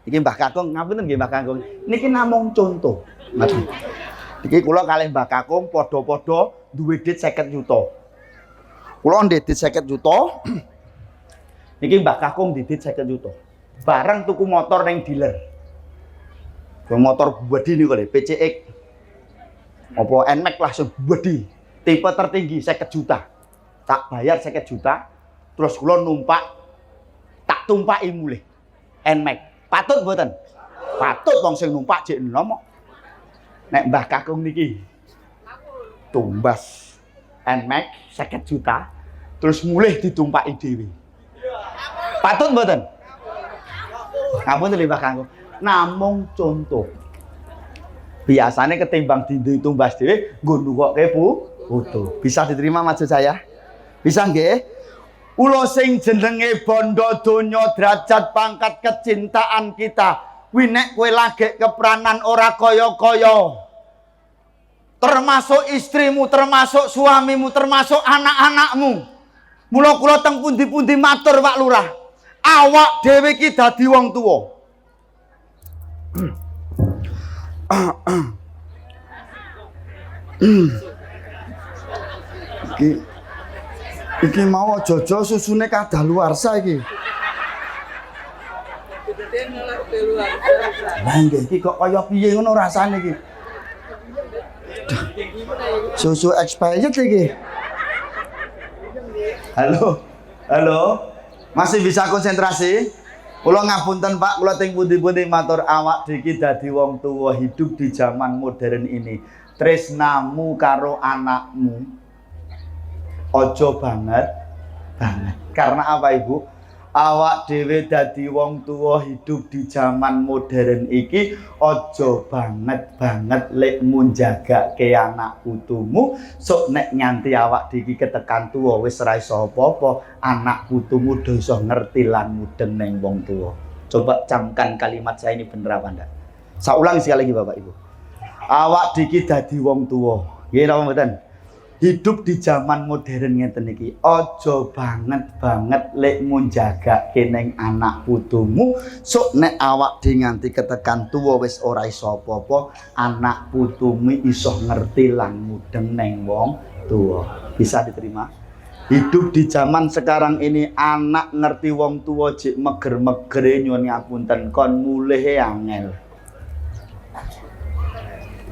Iki Mbah Kakung, ngapunten nggih Mbah Kakung. Niki namung contoh. Ngaten. Iki kula kalih Mbah Kakung padha-padha duwe dit 50 juta. Kula ndek dit 50 juta. Niki Mbah Kakung didit 50 juta. Bareng tuku motor ning dealer. Motor gede niku lho, PCX. Apa NMAX langsung gede. Tipe tertinggi 50 juta. Tak bayar 50 juta. Terus kula numpak tak tumpaki mulih. NMAX. Patut mboten? Patut wong sing numpak jek enom kok. Nek Mbah Kakung niki tumbas NMAX 50 juta terus mulih ditumpaki dhewe. Patut mboten? Ngapunten Mbah Kakung. Namung contoh. Biasanya ketimbang ditumbas dhewe nggo nukokke foto. Bisa diterima maksud saya? Bisa nggih? Ula sing jenenge bondo donya derajat pangkat kecintaan kita. Kuwi nek kowe lagi keperanan ora kaya-kaya. Termasuk istrimu, termasuk suamimu, termasuk anak-anakmu. Mula kula teng pundi-pundi matur Pak Lurah. Awak dhewe iki dadi wong tuwa. Iki mau jojo susune kadaluwarsa iki. Lah nggih iki kok kaya piye ngono rasane iki. Susu expired iki. Halo. Halo. Masih bisa konsentrasi? Kula ngapunten Pak, kula teng pundi-pundi matur awak dhewe dadi wong tuwa hidup di zaman modern ini. Tresnamu karo anakmu ojo banget. Karena apa Ibu? Awak dhewe dadi wong tuwa hidup di zaman modern iki ojo banget lek munjagake anak putumu sok nek nganti awak dhewe ketekan tuwa wis ora iso apa-apa anak putumu do iso ngerti lan mudeng ning wong tuwa. Coba camkan kalimat saya ini bener apa ndak? Saya ulang sekali lagi Bapak Ibu. Awak dhewe dadi wong tuwa. Nggih napa mboten? Hidup di zaman modern ngeten iki aja banget lek munjagake ning anak putumu sok nek awak dhewe nganti ketekan tuwa wis ora iso apa-apa anak putumu iso ngerti lan mudeng ning wong tuwa. Bisa diterima? Hidup di zaman sekarang ini anak ngerti wong tuwa jek meger-megere nyuwun ngapunten kon mulih angel.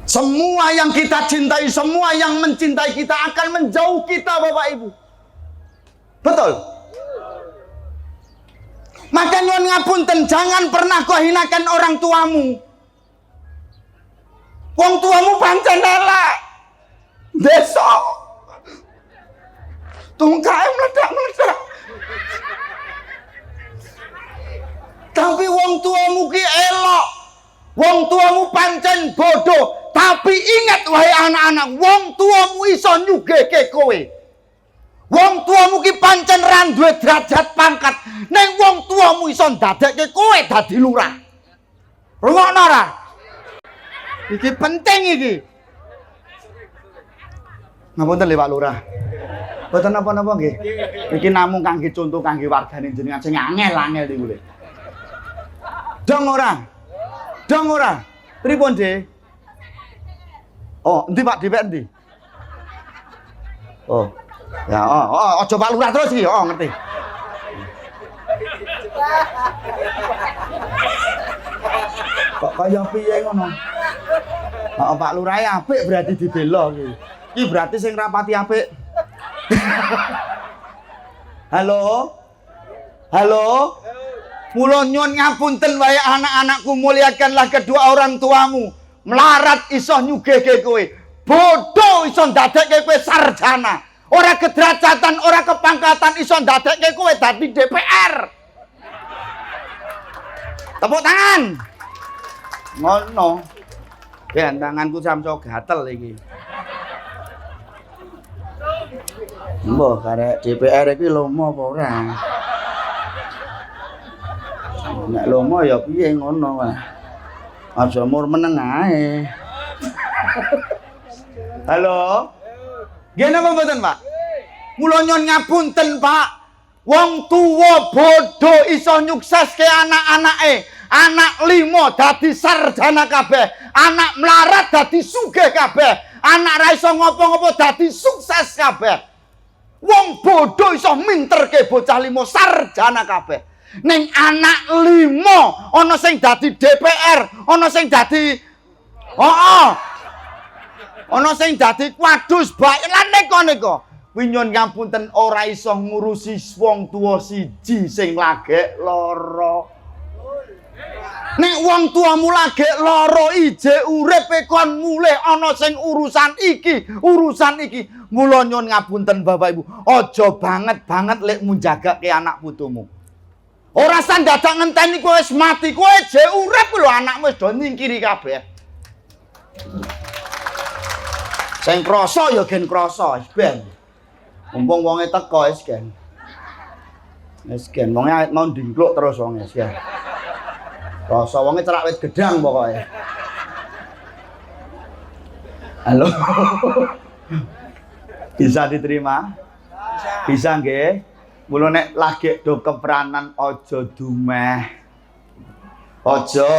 Semua yang kita cintai, semua yang mencintai kita akan menjauh kita Bapak Ibu. Betul? Maka nyuwun ngapunten, jangan pernah kau hinakan orang tuamu. Wong tuamu pancen elek. Besok Tungkae meledak-meledak. Tapi wong tuamu ki elok. Wong tuamu pancen bodoh. Tapi ingat wahai anak-anak, wong tuamu iso nyugeke kowe. Wong tuamu ki pancen ra duwe derajat pangkat. Ning wong tuamu iso ndadekke kowe dadi lurah. Rungokno ora? Iki penting iki. Ngapunten lho Pak Lurah. Boten napa-napa nggih. Iki namung kangge contoh kangge wargane jenengan sing angel-angel niku lho. Dong ora? Dong ora? Pripun, Dik? Oh, endi Pak DPR endi? Oh. Ya, aja Pak Lurah terus iki. Oh, ngerti. Kok kaya piye ngono? Heeh, Pak Lurah apik berarti dibela iki. Iki berarti sing rapati apik. Halo? Halo? Mula nyuwun ngapunten wae anak-anakku, muliakanlah kedua orang tuamu. Melarat iso nyugeke kowe. Bodoh iso ndadekke kowe sarjana. Ora kederajatan, ora kepangkatan iso ndadekke kowe dadi DPR. Tepuk tangan. Ngono. Ben tanganku samso gatel iki. Mbah karek DPR iki lomo apa ora? Nek lomo ya piye ngono wae. Aja mur meneng ae. Halo. Nggih napa mboten, Pak? Mula nyuwun ngapunten, Pak. Wong tuwa bodoh iso nyukseske anak-anake. Anak 5 dadi sarjana kabeh. Anak melarat dadi sugih kabeh. Anak ra iso ngopo-ngopo dadi sukses kabeh. Wong bodoh iso minterke bocah 5 sarjana kabeh. Ning anak 5 ana sing dadi DPR, ana sing dadi ana sing dadi kwadus bae lan neka-neka. Kuwi nyuwun ngapunten ora iso ngurusi wong tuwa siji sing lagek lara. Nek wong tuamu lagek lara ije uripe kon mulih ana sing urusan iki. Mula nyuwun ngapunten Bapak Ibu, aja banget lek munjagake anak putumu. Ora san dadak ngenteni kowe wis mati, kowe je urip lho anakmu wis do nyingkiri kabeh. Sing krasa ya gen krasa wis ben. Mumpung wonge teko wis gen. Wis gen wonge mau ndingkluk terus wonge wis gen. Rasa wonge cerak wit gedang pokoke. Halo. Bisa diterima? Bisa nggih? Mula nek lagi do keperanan aja dumeh. Aja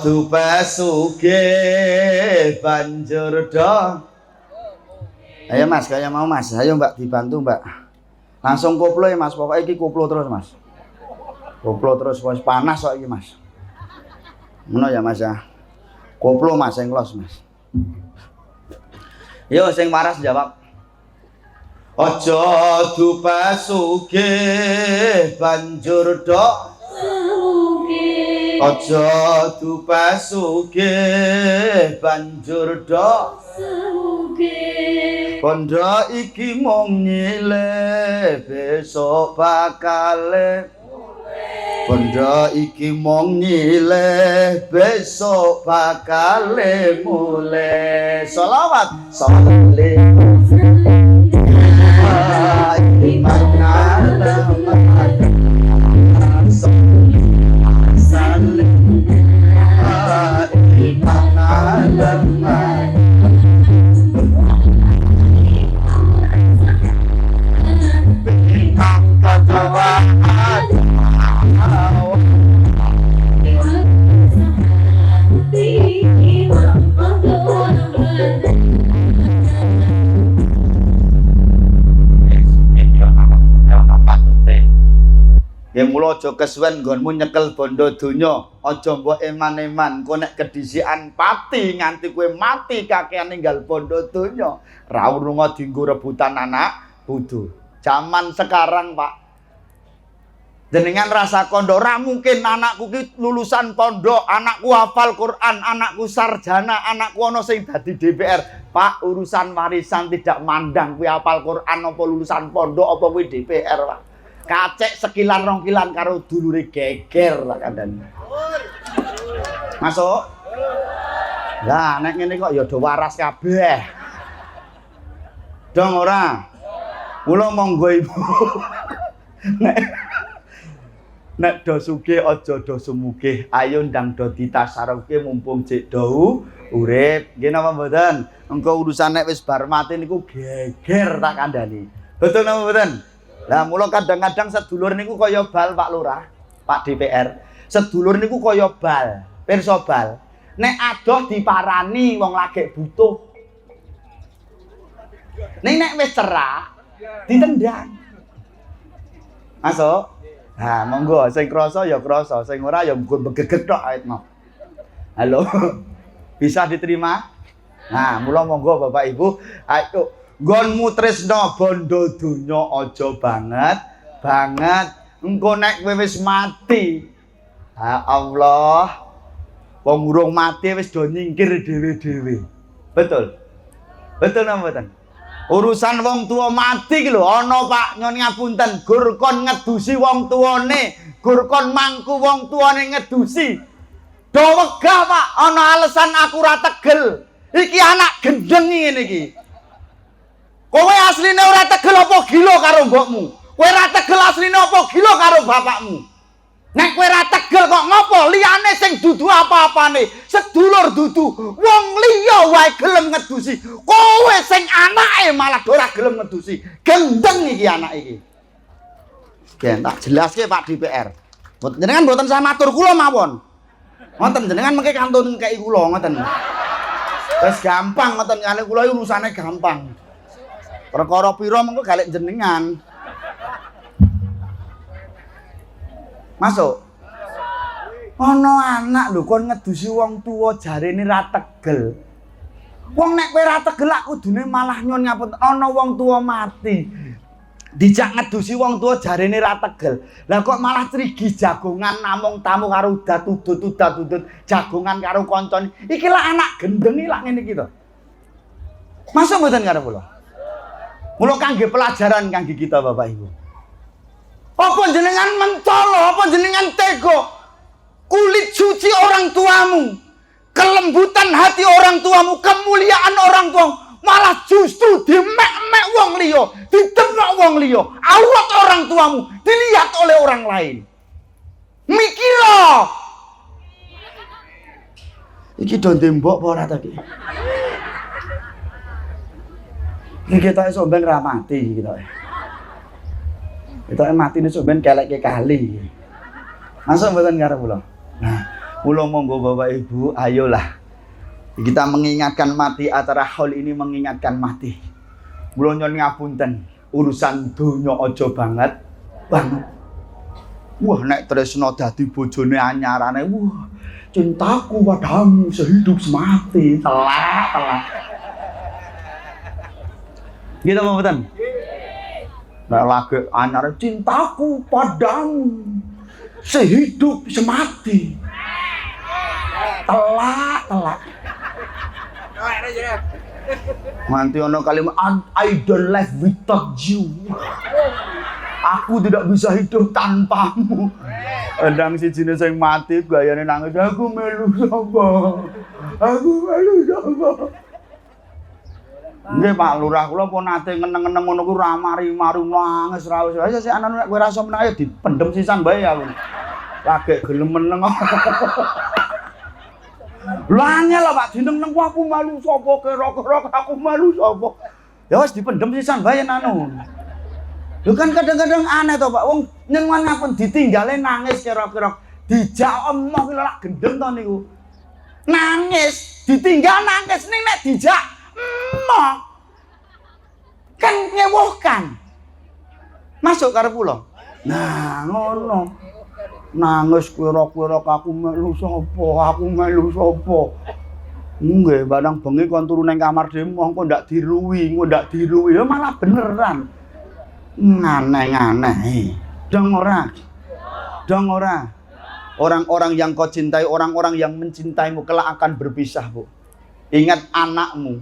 dupe sugih banjur do. Ayo Mas, kaya mau Mas. Ayo Mbak dibantu Mbak. Langsung koplo ya Mas, pokoknya iki koplo terus Mas. Koplo terus wis panas kok iki Mas. Ngono ya Mas ya. Koplo Mas sing los Mas. Yo sing waras jawab. Aja dupe sugih banjur dok sugih. Aja dupe sugih banjur dok sugih. Bondo iki mung nyilih besok bakale. Bondo iki mung nyilih besok bakale mulih. Shalawat salih. Ya mula aja kesuwen nggonmu nyekel bondo donya, aja mbok eman-eman, kowe nek kedhisikan pati nganti kowe mati kakean ninggal bondo donya, ra lunga dienggo rebutan anak bodho. Zaman sekarang, Pak. Jenengan rasa kondo, ra mungkin anakku ki lulusan pondok, anakku hafal Quran, anakku sarjana, anakku ana sing dadi DPR. Pak, urusan warisan tidak mandang kuwi apal Quran apa lulusan pondok apa kuwi DPR, Pak. Kacek sekilan rongkilan karo dulure geger tak kandhani. Masuk. Lah nek ngene kok ya do waras kabeh. Dong ora. Mula monggo Ibu. Nek do sugih aja do sumugih, ayo ndang do ditasarufke mumpung jek do urip. Nggih napa mboten? Engko urusan nek wis bar mati niku geger tak kandhani. Betul napa mboten? Lah mula kadang-kadang sedulur niku kaya bal Pak Lurah, Pak DPR. Sedulur niku kaya bal, pirsa bal. Nek adoh diparani wong lagi butuh. Nek wis cerak ditendang. Masuk. Nah, monggo sing krasa ya krasa, sing ora ya munggo begegek tok aitno. Halo. Bisa diterima? Nah, mula monggo Bapak Ibu, ayo nggonmu tresno bondo donya aja banget. Engko nek kowe wis mati. Ha Allah. Wong urung mati wis do nyingkir dhewe-dhewe. Betul. Betul napa mboten? Urusan wong tua mati ki lho ana Pak nyon ngapunten, gur kon ngedusi wong tuane, gur kon mangku wong tuane ngedusi. Do wegah Pak, ana alasan aku ora tegel. Iki anak gendeng ngene iki. Kowe asline ora tegel apa gila karo mbokmu? Kowe ora tegel asline apa gila karo bapakmu? Nek kowe ora tegel kok ngopo? Liyane sing dudu apa-apane, sedulur dudu, wong liya wae gelem ngedusi. Kowe sing anake malah ora gelem ngedusi. Gendeng iki anak iki. Gen tak jelaske Pak DPR. Jenengan mboten saya matur kula mawon. Ngoten jenengan mengke kantun kei kula ngoten. Wis gampang ngoten kali kula urusane gampang. Perkara pira mengko galek jenengan. Masuk. Ana anak lho kon ngedusi wong tuwa jarene ra tegel. Wong nek kowe ra tegel lak kudune malah nyon ngapun ana wong tuwa mati. Dijak ngedusi wong tuwa jarene ra tegel. Lah kok malah trigi jagongan namung tamu karo udat udut jagongan karo kancane. Iki lak anak gendeng lak ngene iki to. Masuk mboten karo kula? Mula kangge pelajaran kangge kita Bapak Ibu. Apa jenengan mentolo, apa jenengan tego? Kulit suci orang tuamu, kelembutan hati orang tuamu, kemuliaan orang tuamu, malah justru dimek-mek wong liya, ditemok wong liya, aurat orang tuamu dilihat oleh orang lain. Mikira. Iki do tembok apa ora ta iki? Iki ketoke somben ra mati iki ketoke. Itu mati ini sebenarnya kelek kali. Masuk mboten karo kula. Nah, kula monggo Bapak Ibu, ayolah kita mengingatkan mati, acara haul ini mengingatkan mati. Kula nyon ngapunten, urusan donya aja banget. Wah, nek tresno dadi bojone anyarane, wah, cintaku padamu sehidup semati, telak. Gitu mboten? Nek lagi anyar cintaku padamu sehidup semati. Telak. Nanti ono kalimat I don't live without you. Aku tidak bisa hidup tanpamu. Endang si jenis yang mati gayane nangis, aku melu sapa. Nggih Pak Lurah, kula pun nate ngeneng-ngeneng ngono ku ra mari-mari nangis ra wis. Ya sik anak nek kowe ra iso meneng ayo dipendhem sisan bae aku. Lagi gelem meneng. Lanya lah Pak dineng-neng aku malu sapa kira-kira aku malu sapa. Ya wis dipendhem sisan bae nanu. Lho kan kadang-kadang aneh to Pak, wong nyenengan ngapun ditinggale nangis kira-kira dijak omong ki lak gendeng to niku. Nangis, ditinggal nangis ning nek dijak emok kan ngewohkan. Masuk karo kula. Nah, ngono. Nangis kira-kira aku melu sapa? Nggih, barang bengi kon turu ning kamar dhewe mongko ndak diruwi. Ya malah beneran. Aneh-aneh. Dong ora. Orang-orang yang kau cintai, orang-orang yang mencintaimu kelak akan berpisah, Bu. Ingat anakmu.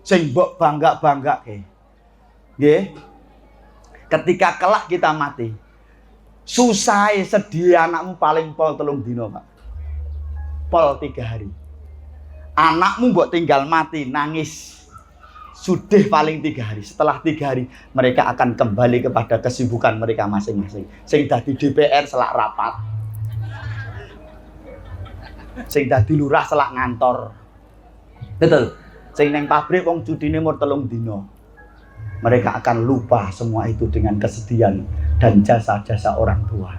sing mbok bangga-banggake. Nggih. Ketika kelak kita mati, susah sedih anakmu paling pol 3 dina, Pak. Pol 3 hari. Anakmu mbok tinggal mati nangis. Sudah paling 3 hari. Setelah 3 hari mereka akan kembali kepada kesibukan mereka masing-masing. Sing dadi DPR selak rapat. Sing dadi lurah selak ngantor. Betul. Sing neng pabrik wong cudine mur 3 dina. Mereka akan lupa semua itu dengan kesedihan dan jasa-jasa orang tua.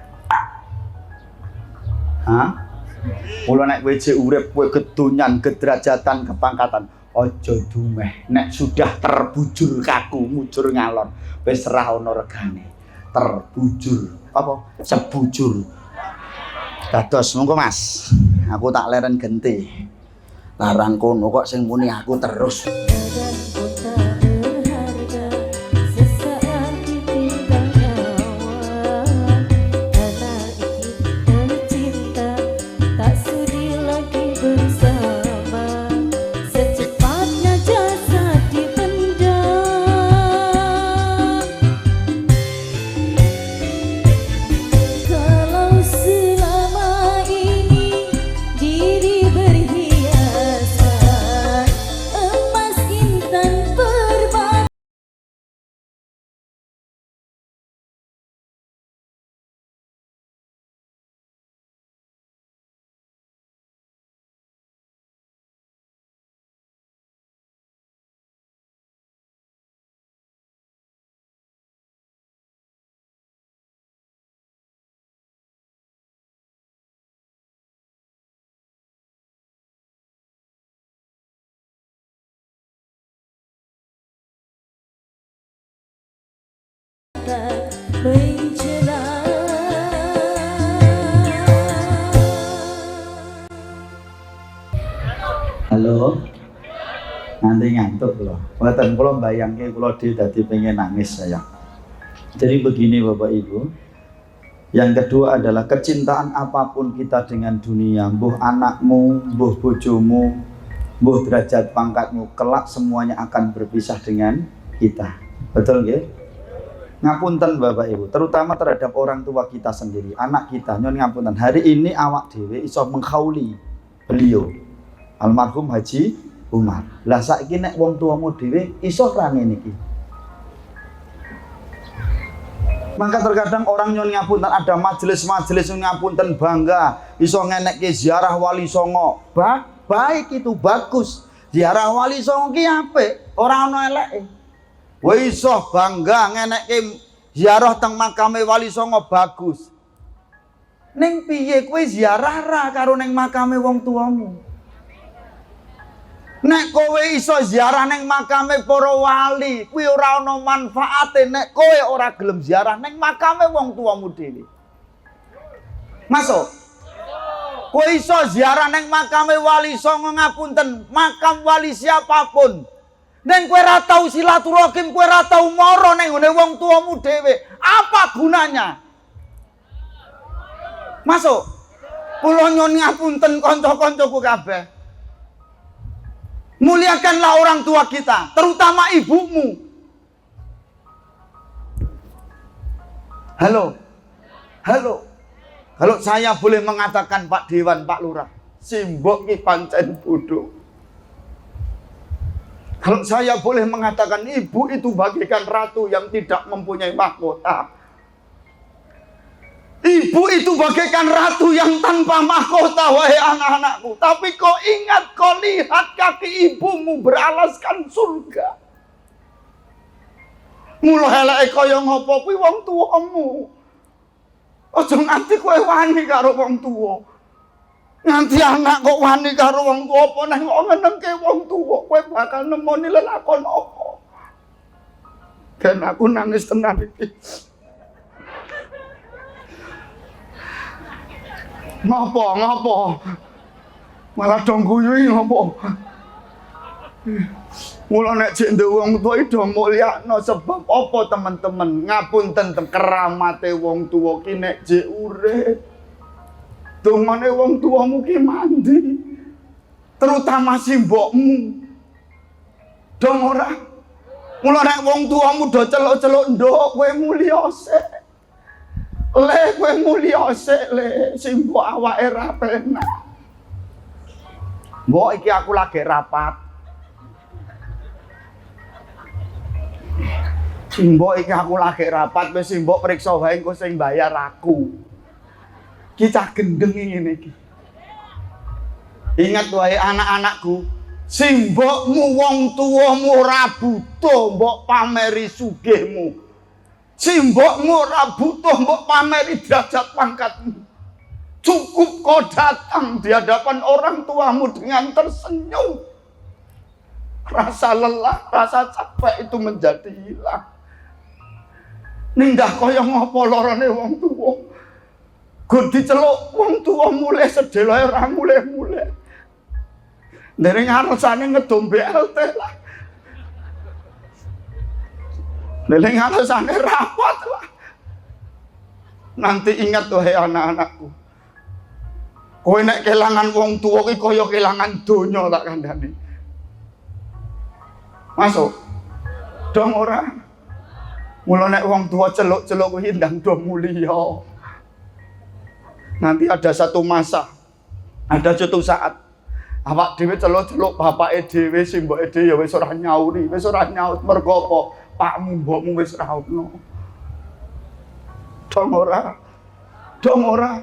Hah? Mula nek WC urip kowe kedonyan, kederajatan, kepangkatan, aja dumeh. Nek sudah terbujur kaku, mujur ngalor, wis ora ana regane. Terbujur. Apa? Sebujur. Dados monggo Mas. Aku tak leren genti. Larang kono kok sing muni aku terus. Halo, nanti ngantuk loh. Mboten kula mbayangke kula dhewe dadi pengen nangis saya. Jadi begini Bapak Ibu. Yang kedua adalah kecintaan apapun kita dengan dunia, mbuh anakmu, mbuh bojomu, mbuh derajat pangkatmu, kelak semuanya akan berpisah dengan kita. Betul nggih? Ngapunten Bapak Ibu, terutama terhadap orang tua kita sendiri, anak kita. Nyon ngapunten, hari ini awak dhewe iso mengkauli beliau almarhum Haji Umar. Lah saiki nek wong tuamu dhewe iso ra ngene iki. Maka terkadang orang nyon ngapunten, ada majelis-majelis ngapunten bangga iso ngenekke ziarah Wali Songo. Baik itu bagus. Ziarah Wali Songo ki apik, ora ana eleke. Wis iso bangga ngenekke ziarah teng makame Wali Songo bagus. Ning piye kowe ziarah ra karo ning makame wong tuamu? Nek kowe iso ziarah ning makame para wali, kuwi ora ana manfaate nek kowe ora gelem ziarah ning makame wong tuamu dhewe. Masuk. Kowe iso ziarah ning makame Wali Songo ngapunten, makam wali siapapun. Ning kowe ora tau silaturahim, kowe ora tau mara ning ngene wong tuamu dhewe. Apa gunanya? Masuk. Kula nyuwun ngapunten kanca-kancaku kabeh. Muliakanlah orang tua kita, terutama ibumu. Halo. Halo. Kalau saya boleh mengatakan Pak Dewan, Pak Lurah, simbok ki pancen bodoh. Kalau saya boleh mengatakan ibu itu bagaikan ratu yang tidak mempunyai mahkota. Ibu itu bagaikan ratu yang tanpa mahkota, wahai anak-anakku. Tapi kau ingat, kau lihat kaki ibumu beralaskan surga. Mula eleke kaya ngopo kuwi wong tuamu. Aja nganti kowe wani karo wong tuwa. Nganti anak kok wani karo wong tuwa apa nang kok ngenengke wong tuwa, kowe bakal nemoni lelakon apa? Dan aku nangis tenan iki. Ngopo? Malah dong guyu ngopo? Mula nek jek ndek wong tuwa do mulyakno sebab apa teman-teman? Ngapunten keramate wong tuwa ki nek jek urip. Dongane wong tuamu ki mandi. Terutama si mbokmu. Dong ora. Mula nek wong tuamu do celuk-celuk nduk kowe mulya sik. Le kowe mulya sik le sing mbok awake ra penak. Mbok iki aku lagi rapat. Simbok iki aku lagi rapat wis simbok periksa wae engko sing bayar aku. Ki cah gendeng ngene iki. Ingat wae anak-anakku, simbokmu wong tuamu ora butuh mbok pameri sugihmu. Simbokmu ora butuh mbok pameri derajat pangkatmu. Cukup kau datang di hadapan orang tuamu dengan tersenyum. Rasa lelah, rasa capek itu menjadi hilang. Nindah kaya ngopo lorone wong tuwa. Gur diceluk wong tuwa mulih sedelo ora mulih-mulih. Dereng arsane ngedombe BLT lah. Dereng arsane rapat lah. Nanti ingat wahai anak-anakku. Kowe nek kelangan wong tuwa ki kaya kelangan donya tak kandhani. Masuk. Dong ora. Mula nek wong tua celuk-celuk kuwi ndang do mulya. Nanti ada satu masa, ada suatu saat awak dhewe celuk-celuk bapake dhewe, simboke dhewe ya wis ora nyauri, wis ora nyaut mergo apa? Pakmu mbokmu wis ra ono. Dong ora. Dong ora.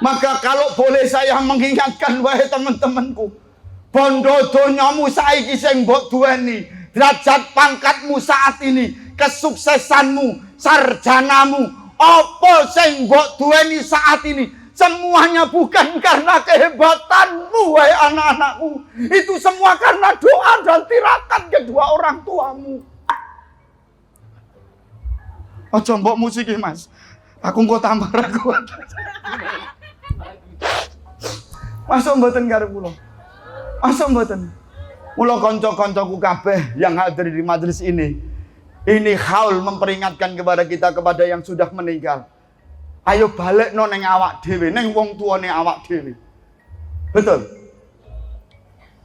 Maka kalau boleh saya mengingatkan wahai teman-temanku, bondo donyamu saiki sing mbok duweni, derajat pangkatmu saat ini, kesuksesanmu, sarjanamu, apa sing mbok duweni saat ini, semuanya bukan karena kehebatanmu wahai anak-anakku. Itu semua karena doa dan tirakat kedua orang tuamu. Aja mbok musiki Mas. Aku engko tambah ra kuat. Masuk mboten karo kula. Masuk mboten. Mula kanca-kancaku kabeh yang hadir di majelis ini haul memperingatkan kepada kita, kepada yang sudah meninggal. Ayo balekno ning awak dhewe, ning wong tuane awak dhewe. Betul.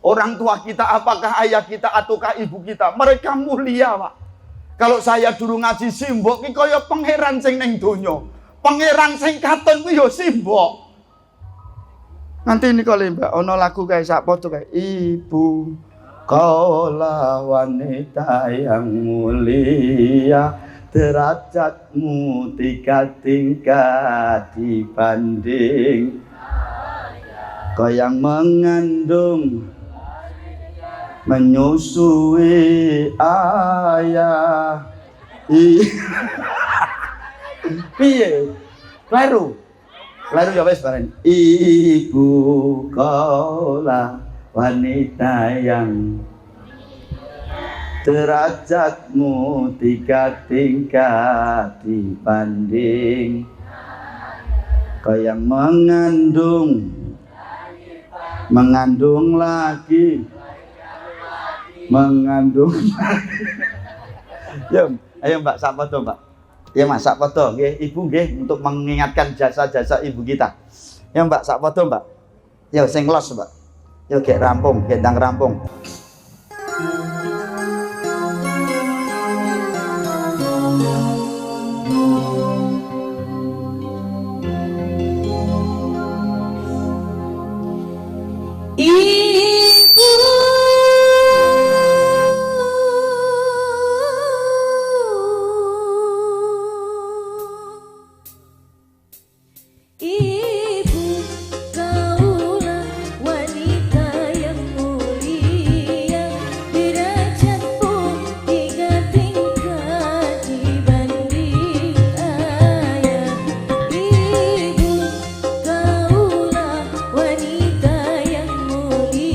Orang tua kita, apakah ayah kita ataukah ibu kita, mereka mulia, Pak. Kalau saya dulu ngaji simbok ki kaya pangeran sing ning donya. Pangeran sing katon kuwi ya simbok. Nanti ini kalau Mbak ono lagu kayak siapa tuh kayak ibu kaulah wanita yang mulia, derajatmu 3 tingkat dibanding kau yang mengandung menyusui ayah. Piye? Kleru ya wes bareng. Ibu kaulah wanita yang derajatmu 3 tingkat dibanding kau yang mengandung lagi mengandung lagi. Yo, ayo Mbak, sapa to Mbak? Ya Mas, sak foto nggih, Ibu nggih untuk mengingatkan jasa-jasa ibu kita. Ya Mbak, sak foto Mbak. Ya sing los Mbak. Ya gek rampung, gendang rampung. Wanita yang mulia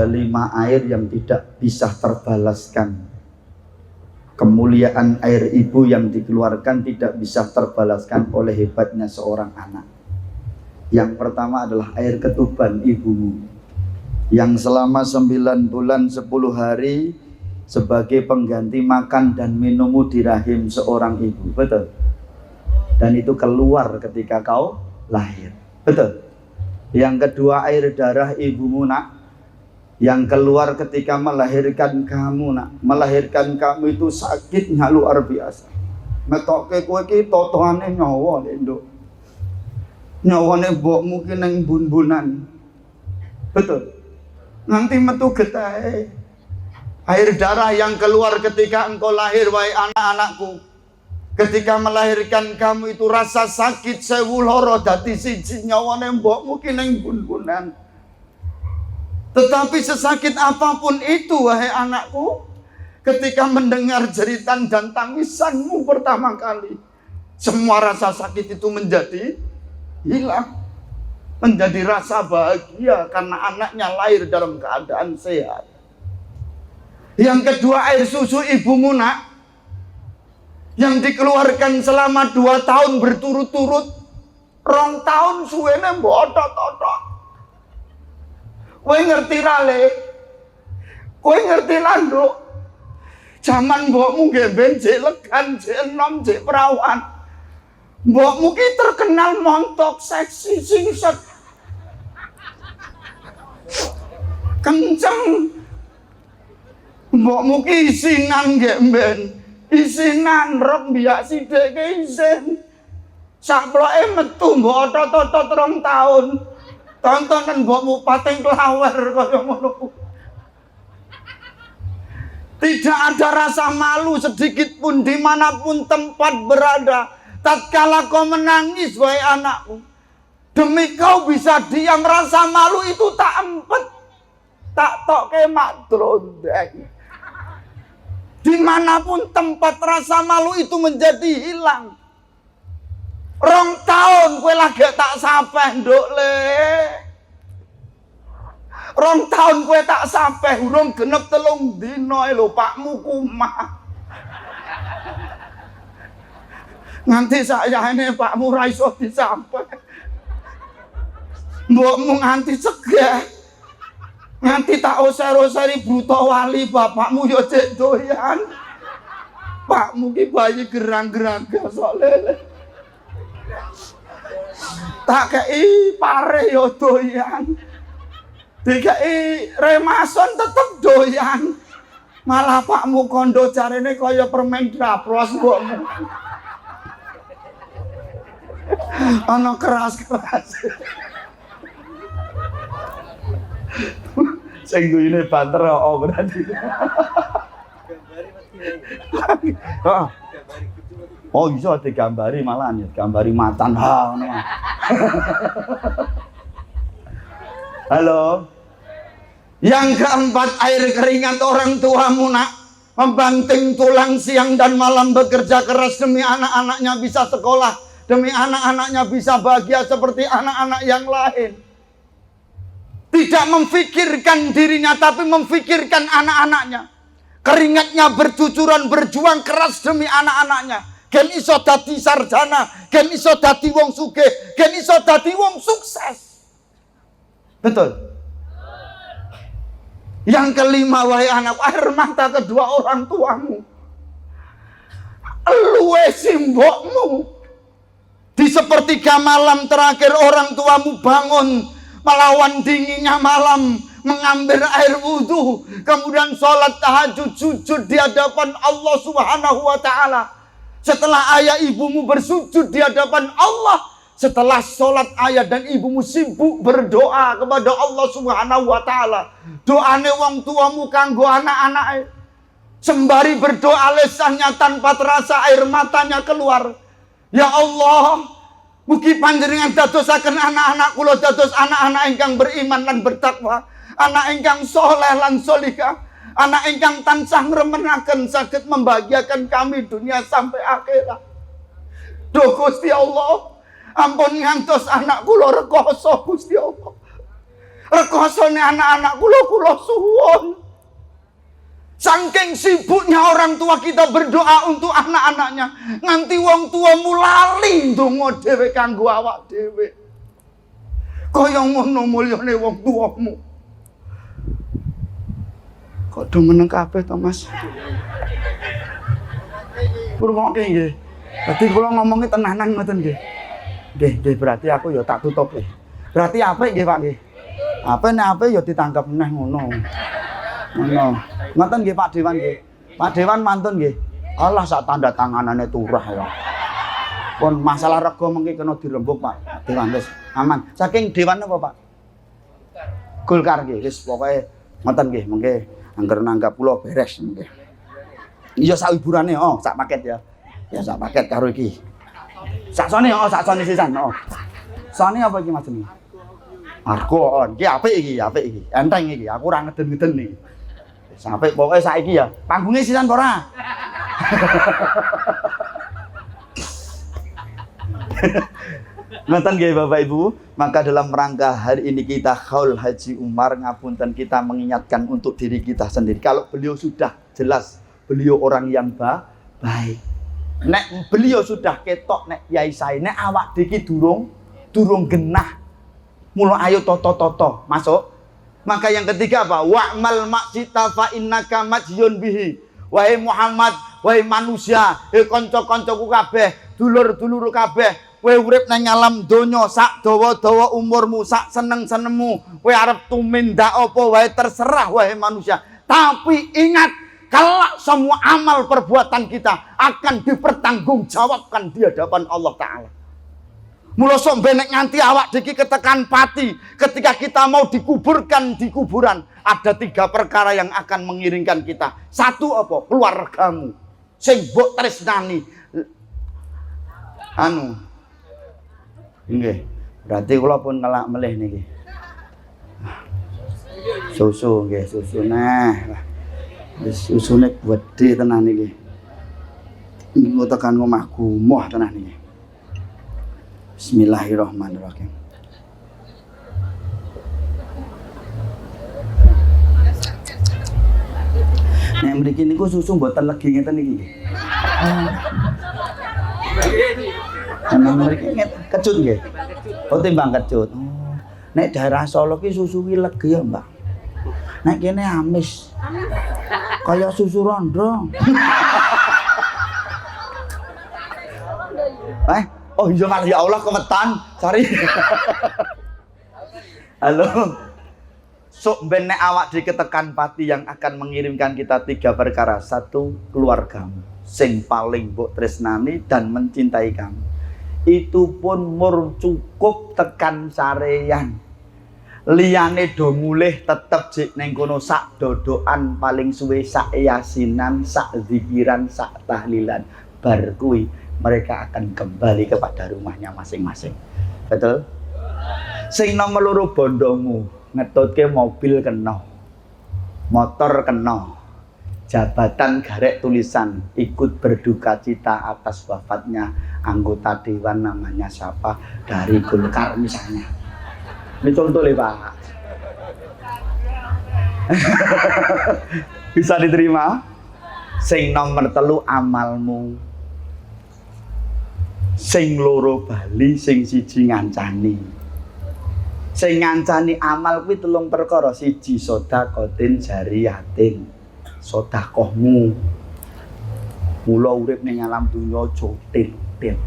ada 5 air yang tidak bisa terbalaskan. Kemuliaan air ibu yang dikeluarkan tidak bisa terbalaskan oleh hebatnya seorang anak. Yang pertama adalah air ketuban ibumu, yang selama 9 bulan 10 hari sebagai pengganti makan dan minummu di rahim seorang ibu. Betul? Dan itu keluar ketika kau lahir. Betul? Yang kedua air darah ibumu nak, yang keluar ketika melahirkan kamu nak. Melahirkan kamu itu sakitnya luar biasa. Metoke kowe iki totoane nyawa nduk. Nyawane mbokmu ki ning bun-bunan. Betul. Nanti metu getahe. Air darah yang keluar ketika engkau lahir wahai anak-anakku. Ketika melahirkan kamu itu rasa sakit sewu loro dadi siji nyawane mbokmu ki ning bun-bunan. Tetapi sesakit apapun itu wahai anakku, ketika mendengar jeritan dan tangisanmu pertama kali, semua rasa sakit itu menjadi hilang. Menjadi rasa bahagia karena anaknya lahir dalam keadaan sehat. Yang kedua air susu ibumu nak, yang dikeluarkan selama 2 tahun berturut-turut, 2 tahun suwene botot-otot. Kowe ngerti rale, kowe ngerti landuk. Zaman mbokmu nggih ben jek legan, jek enom, jek perawan. Mbokmu ki terkenal montok seksi singset. Kenceng. Mbokmu ki isinan nggih ben. Isinan rok biak sithik ki isin. Saploke metu mbok otot-otot 2 tahun. Tontonan mbokmu pating klawer kaya ngono. Tidak ada rasa malu sedikit pun dimanapun tempat berada. Tatkala kau menangis wahai anakku, demi kau bisa diam, rasa malu itu tak empet, tak toke mak drondeng. Dimanapun tempat rasa malu itu menjadi hilang. 2 tahun kowe lagi tak sampai nduk le. 2 tahun kowe tak sampai, urung genep 3 dina lho pakmu kumah. Nganti sayane pakmu ra iso disampe. Mbokmu nganti segeh. Nganti tak oser-oseri buta wali bapakmu yo cek doyan. Pakmu ki bayi gerang-gerang sok lele. Tak kei pare yo doyan. Dikei remason tetep doyan. Malah pakmu kondo jarene kaya permen dapros mbokmu. Ana keras-keras. Sing duwine banter kok berarti. Oh iso digambari malahan ya, gambari matan ha ngono. Halo. Yang keempat air keringat orang tuamu nak, membanting tulang siang dan malam bekerja keras demi anak-anaknya bisa sekolah, demi anak-anaknya bisa bahagia seperti anak-anak yang lain. Tidak memfikirkan dirinya tapi memfikirkan anak-anaknya. Keringatnya bercucuran berjuang keras demi anak-anaknya. Gen iso dadi sarjana, gen iso dadi wong sugih, gen iso dadi wong sukses. Betul. Yang kelima wahai anak, air mata kedua orang tuamu. Luwe simbokmu. Di sepertiga malam terakhir orang tuamu bangun melawan dinginnya malam, mengambil air wudhu, kemudian sholat tahajud, sujud di hadapan Allah Subhanahu wa Ta'ala. Setelah ayah ibumu bersujud di hadapan Allah, setelah sholat ayah dan ibumu sibuk berdoa kepada Allah Subhanahu wa Ta'ala. Doane wong tuamu kanggo anak-anak, sembari berdoa lesannya tanpa terasa air matanya keluar. Ya Allah, mugi panjenengan dadosaken anak-anak kula dados anak-anak ingkang beriman lan bertakwa, anak ingkang soleh lan solihah, anak ingkang tansah ngremenaken saged membahagiakan kami dunia sampai akhirat. Duh Gusti Allah, ampun ngantos anak kula rekoso Gusti Allah. Rekosone anak-anak kula suwun. Saking sibuknya orang tua kita berdoa untuk anak-anaknya, nganti wong tua mulali ndonga dhewe kanggo awak dhewe. Kaya ngono mulyane wong tuamu. Kok do meneng kabeh to, Mas? Kurungokke nggih. Dadi kula ngomongi tenanan ngoten nggih. Nggih, berarti aku ya tak tutup nggih. Berarti apik nggih, Pak nggih. Apa nek apik ya ditangkap meneh ngono. Ngono. Ngoten nggih Pak Dewan nggih. Pak Dewan mantun nggih. Allah sak tanda tanganane turah ya. Pun masalah rego mengki kena dirembuk Pak Dewan wis aman. Saking Dewan apa Pak? Golkar nggih. Wis pokoke ngoten nggih mengki angger nanggap kula beres mengki. Iya sak hiburane sak paket ya. Ya sak paket karo iki. Saksone saksone sisan Sone apa iki Mas jenenge? Argo iki apik iki. Enteng iki. Aku ora ngeden-ngeden iki. Sampai pokoknya saiki ya. Panggungnya sisan ora? Ngoten nggih Bapak Ibu, maka dalam rangka hari ini kita Haul Haji Umar ngapunten kita mengingatkan untuk diri kita sendiri. Kalau beliau sudah jelas beliau orang yang baik. Nek beliau sudah ketok nek yai sae nek awak diki durung genah. Mula ayo toto masuk. Maka yang ketiga apa? Wa'mal ma'sita fa innaka majyun bihi. Wahai Muhammad, wahai manusia, kanca-kancaku kabeh, dulur-dulur kabeh, kowe urip nang alam donya sak dawa-dawa umurmu, sak seneng-senengmu, kowe arep tumindak apa wae terserah wahai manusia. Tapi ingat, kalau semua amal perbuatan kita akan dipertanggungjawabkan di hadapan Allah Ta'ala. Mula sok benek nganti awak diki ketekan pati ketika kita mau dikuburkan di kuburan, ada 3 perkara yang akan mengiringkan kita. 1 apa? Keluargamu sing mbok tresnani. Nggih. Berarti kula pun ngelak melih niki. Susu nggih, susu nah. Wis susune gedhe tenan niki. Niku tekan omahku moh tenan niki. Bismillahirrahmanirrahim. Nek mriki niku susu mboten legi ngeten iki. Nang mriki kecut nggih. Oh timbang kecut. Nek daerah Solo ki susu ki legi ya, Mbak. Nek kene amis. Kaya susu rondo. Oh iya Mas, ya Allah kemetan, sorry. Halo. Sok ben nek awak diketekan pati yang akan mengirimkan kita 3 perkara. 1, keluargamu sing paling mbok tresnani dan mencintai kamu. Itu pun mur cukup tekan sareyan. Liyane do mulih tetep jek ning kono sak dodokan paling suwe sak yasinan, sak zikiran, sak tahlilan. Bar kuwi mereka akan kembali kepada rumahnya masing-masing. Betul? Sing nomor 2 bondomu, ngetutke mobil kena, motor kena, jabatan garek tulisan ikut berduka cita atas wafatnya anggota dewan namanya siapa dari Golkar misalnya. Ini contoh nih Pak. Bisa diterima? Sing nomor 3 amalmu. Sing loro bali, sing siji ngancani. Sing ngancani amal kuwi 3 perkara. 1 sedekatin jariyatin. Sedekahmu. Mula urip ning alam dunya jotil-til.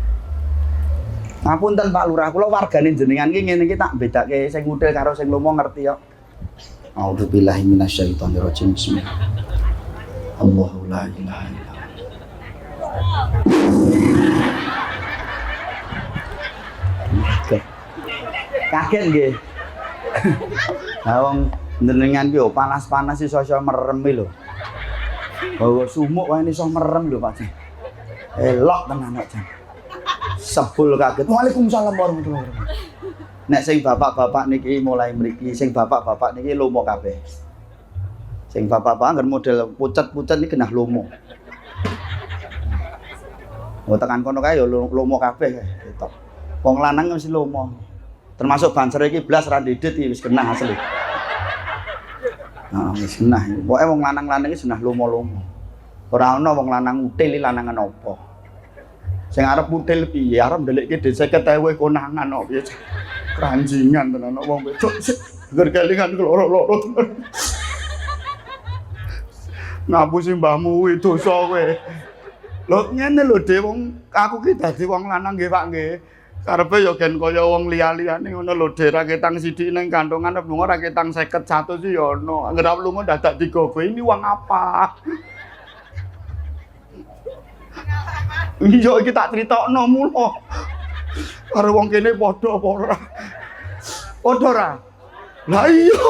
Ngapunten Pak Lurah, kula wargane jenengan ki ngene iki tak bedake sing ngutil karo sing lomo ngerti kok. A'udzubillahi minasyaitonirrajim. Bismillah. Allahu la ilaha illallah. Kaget nggih. Lah wong jenengan ki panas-panas iso merem lho. Bawa sumuk wae iso merem lho Pak. Elok tenan kok jan. Sebul kaget. Waalaikumsalam warahmatullahi wabarakatuh. Nek sing bapak-bapak niki mulai mriki, sing bapak-bapak niki lomo kabeh. Sing bapak-bapak anggar model pucet-pucet iki genah lomo. Oh tekan kono kae ya lomo kabeh ketok. Wong lanang mesti lomo. Termasuk banser iki blas ra ndidit iki wis genah asli. Wis genah. Pokoke wong lanang-lanang iki genah lomo-lomo. Ora ana wong lanang util lanangan apa. Sing arep util piye? Arep ndelikke dhewe 50.000 konangan kok piye. Kranjingan tenan wong wedok. Ngger kelingan loro-loro tenan. Ngapusi mbahmu kuwi dosa kowe. Lho ngene lho Dik, wong aku ki dadi wong lanang nggih Pak nggih. Karepe ya gen kaya wong liya-liyane ngono lho Dik, ra ketang sithik ning kantongan lunga ra ketang 50 100 ya ono. Anggere lunga dadak digogo ini uang apa? Iya iki tak critakno mulo. Karo wong kene padha apa ora? Padha ora? Lah iya.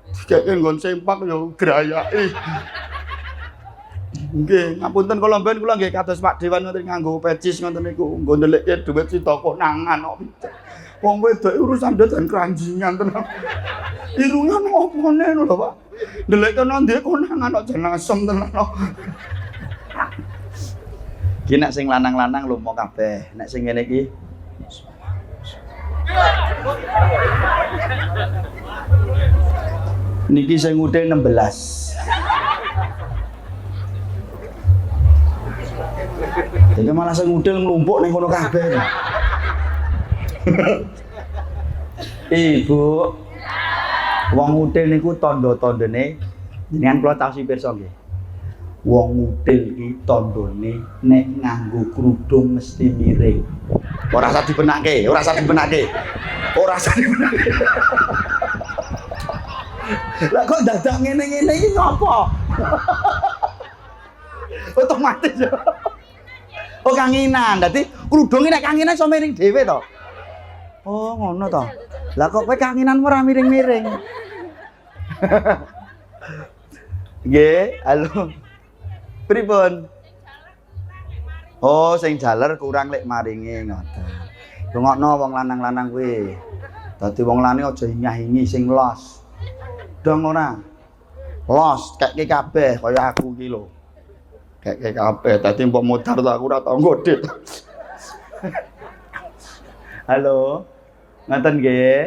Dikeke nggon sempak ya grayake. Nggih, ngapunten kula mben kula nggih kados Pak Dewan ngoten nganggo pecis ngoten niku, nggo ndelikke dhuwit sita konangan kok. Wong wedok urusan dadan kranjingan tenan. Irungan opone lho Pak. Ndelikke nang ndi konangan kok jan asem tenan. Ki nek sing lanang-lanang lomo kabeh, nek sing ngene iki niki sing util 16. Jadi malah sing udel nglumpuk ning kono kabeh. Ibu, wong udel niku tanda-tandane jenengan kula taosi pirsa nggih. Wong udel iki tandane nek nganggo kerudung mesti miring. Ora usah dibenake, ora usah dibenake. Ora usah dibenake. Lah kok dadak ngene-ngene iki ngopo? Otomatis ya. Oh kanginan, dadi kerudunge nek kanginan iso miring dhewe to. Oh ngono to. Lah kok kowe kanginan ora miring-miring. Nggih, halo. Pripun? Oh, sing jaler kurang lek maringe ngoten. Rungokno wong lanang-lanang kuwi. Dadi wong lanang aja nyah-ingi sing los. Dong ora. Los keke kabeh kaya aku iki lho. Keke kabeh dadi mbok modar to aku ora tau ngodit. Halo. Ngoten nggih.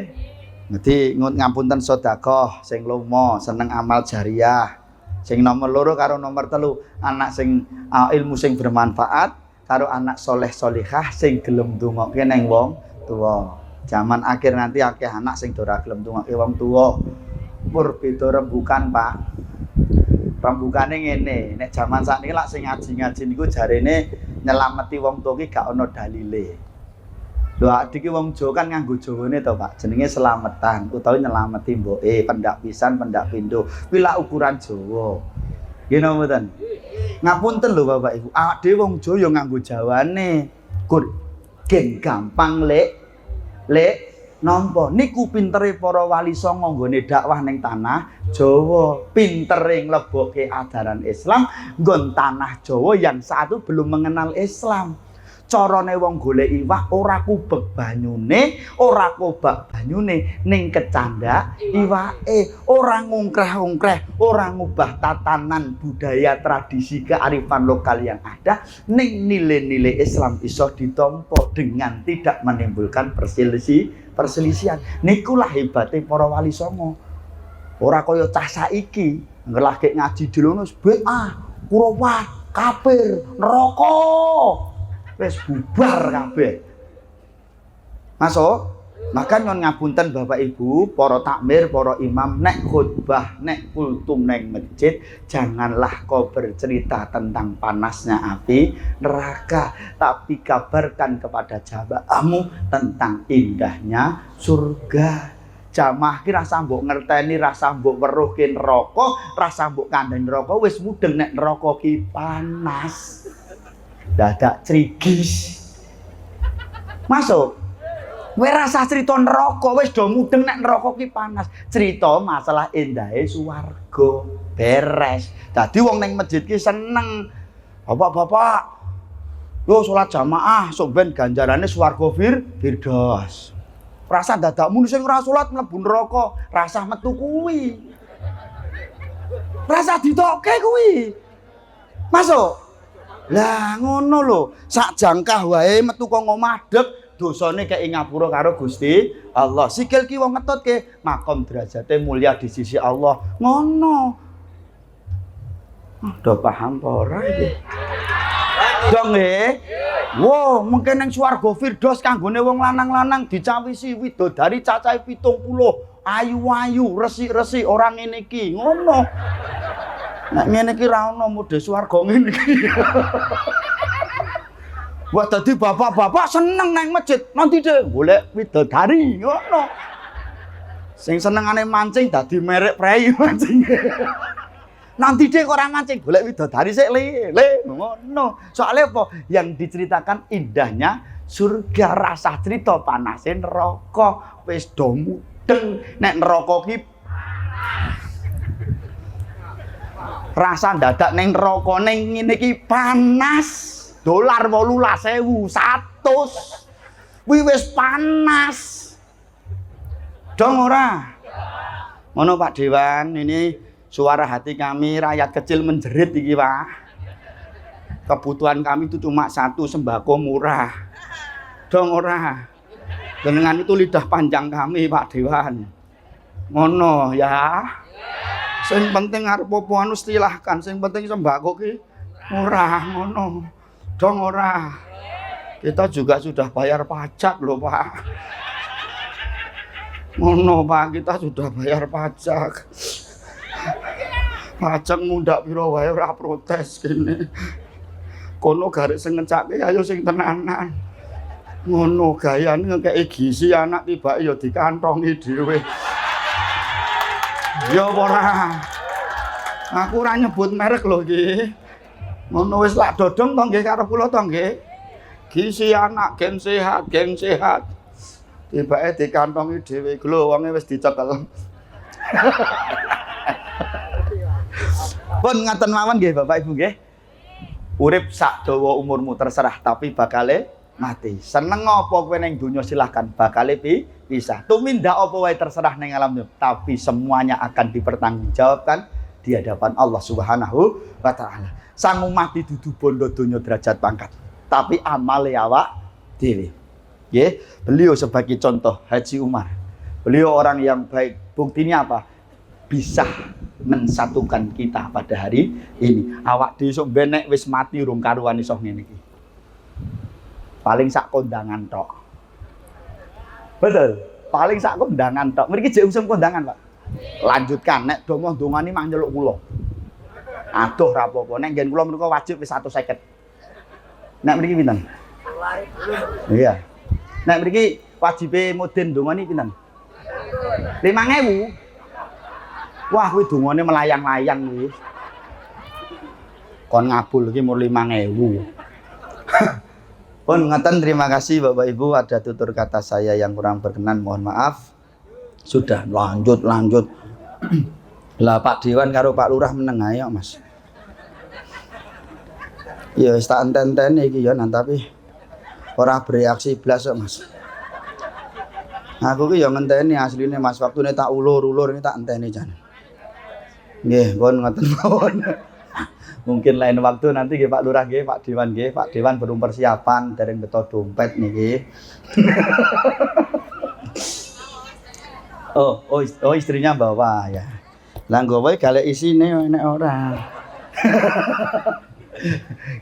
Dadi ngapunten sedekah sing lomo, seneng amal jariah. Sing nomor 2 karo nomor 3 anak sing ilmu sing bermanfaat karo anak soleh solihah sing gelem ndongaake nang wong tuwa. Zaman akhir nanti akeh anak sing ora gelem ndongaake wong tuwa. Pur beda rembukan, Pak. Rembukane ngene, nek zaman sakniki lak sing ngaji-ngaji niku jarene nyelameti wong tuwa ki gak ana dalile. Lho adik iki wong Jawa kan nganggo Jawane to, Pak. Jenenge selametan utawa nyelameti mboke, pendak pisan, pendak pindho. Kuwi lak ukuran Jawa. Nggih napa mboten? Ngapunten lho Bapak Ibu. Awak dhewe wong Jawa ya nganggo Jawane. Kur gen gampang lek nampa niku pintere para wali songo nggone dakwah ning tanah Jawa, pintere nglebokke ajaran Islam nggon tanah Jawa yang saat itu belum mengenal Islam. Carane wong golek iwak ora kubek banyune, ora kobak banyune ning kecandak iwake, ora ngungkreh-ungkreh, ora ngubah tatanan budaya tradisi kearifan lokal yang ada ning nilai-nilai Islam iso ditampa dengan tidak menimbulkan perselisihan. Nikulah hebate para wali songo. Ora kaya cah saiki, ngelake ngaji dhewe bid'ah, kurawat, kafir, neraka. Wis bubar kabeh. Masuk. Maka nyon ngapunten Bapak Ibu, para takmir, para imam, nek khutbah, nek kultum neng masjid, janganlah kau bercerita tentang panasnya api neraka, tapi kabarkan kepada jamaahmu tentang indahnya surga. Jamaah ki rasa mbok ngerteni, rasa mbok weruhke neraka, rasa mbok kandhani neraka, wis mudeng nek neraka ki panas. Dadak crigis. Masuk. Kowe rasa cerita neraka wis do mudeng nek neraka ki panas. Cerita masalah endahe swarga. Beres. Dadi wong ning masjid ki seneng. Bapak-bapak, yo salat jamaah sok ben ganjarane swarga firdaus. Rasa dadakmu sing ora salat mlebu neraka, rasa metu kuwi. Rasa ditokke kuwi. Masuk. Lah ngono lho, sak jangkah wae metu kok ngomadeg dosane kei ngapura karo Gusti Allah. Sikil ki wong ngetutke makom derajate mulya di sisi Allah. Ngono. Do paham apa ora iki? Dong nggih. Wo, mungkin nang swarga Firdaus kanggone wong lanang-lanang dicawisi widodari cacahe 70. Ayu-ayu, resik-resik ora ngene iki. Ngono. Nek ngene iki ra ono mode swarga ngene iki. Wah dadi bapak-bapak seneng nang masjid. Nanti deh golek widodari ngono. Sing senengane mancing dadi merek prei mancing. Nanti deh orang mancing golek widodari sik le ngono. Soale apa? Yang diceritakan indahnya surga, rasa cerita panasin neraka. Wis do mudeng nek neraka ki rasa dadak ning neraka ning ngene iki panas. Dolar 18.100. Kuwi wis panas. Dong ora? Ngono Pak Dewan, ini suara hati kami rakyat kecil menjerit iki, Pak. Kebutuhan kami itu cuma satu, sembako murah. Dong ora? Dengan itu lidah panjang kami, Pak Dewan. Ngono ya. Sing penting arep apa anu silahkan, sing penting sembako ki murah ngono. Dong ora. Kita juga sudah bayar pajak loh, Pak. Ngono, Pak, kita sudah bayar pajak. Pajak mundak piro wae ora protes kene. Kono garek sing ngecake ayo sing tenanan. Ngono gayane ngekeki gizi anak tibake ya dikantongi dhewe. Ya ora. Aku ora nyebut merek lho iki. Ngono wis lak dodong to nggih karo kula to nggih. Gizi anak gen sehat, gen sehat. Tibake dikantongi dhewe lho wonge wis dicekel. Pun ngaten mawon nggih Bapak Ibu nggih. Urip sak dawa umurmu terserah tapi bakale mati. Seneng apa kowe ning donya silahkan bakale pisah. Tumindak apa wae terserah ning alam tapi semuanya akan dipertanggungjawabkan di hadapan Allah Subhanahu wa taala. Sang mati dudu bondo donya derajat pangkat, tapi amale awak dhewe. Nggih, beliau sebagai contoh Haji Umar. Beliau orang yang baik. Buktinya apa? Bisa mensatukan kita pada hari ini. Awak dhewe sok benek wis mati rung karuan iso ngene iki. Paling sak kondangan tok. Betul. Paling sak kondangan tok. Mriki jek usum kondangan, Pak. Lanjutkan nek donga-dongani mah nyeluk kula. Aduh ra apa-apa. Nek nggen kula menika wajib wis 150. Nek mriki pinten? Iya. Nek mriki wajibe mudin dongani pinten? 5.000. Wah, kuwi dongane melayang-layang kuwi. Kon ngabul iki mur 5.000. Pun ngaten terima kasih Bapak Ibu, ada tutur kata saya yang kurang berkenan mohon maaf. Sudah lanjut. Lah Pak Dewan karo Pak Lurah meneng ae Mas. Ya wis tak enten-enten iki ya tapi ora bereaksi blas kok Mas. Aku ki ya ngenteni asline Mas, waktune tak ulur-ulur ini tak enteni jan. Nggih, pun ngoten mawon. Mungkin lain waktu nanti nggih Pak Lurah nggih, Pak Dewan nggih, Pak Dewan belum persiapan dereng beto dompet niki. Oh istrinya bawa ya. Lah nggo wae galek isine nek ora.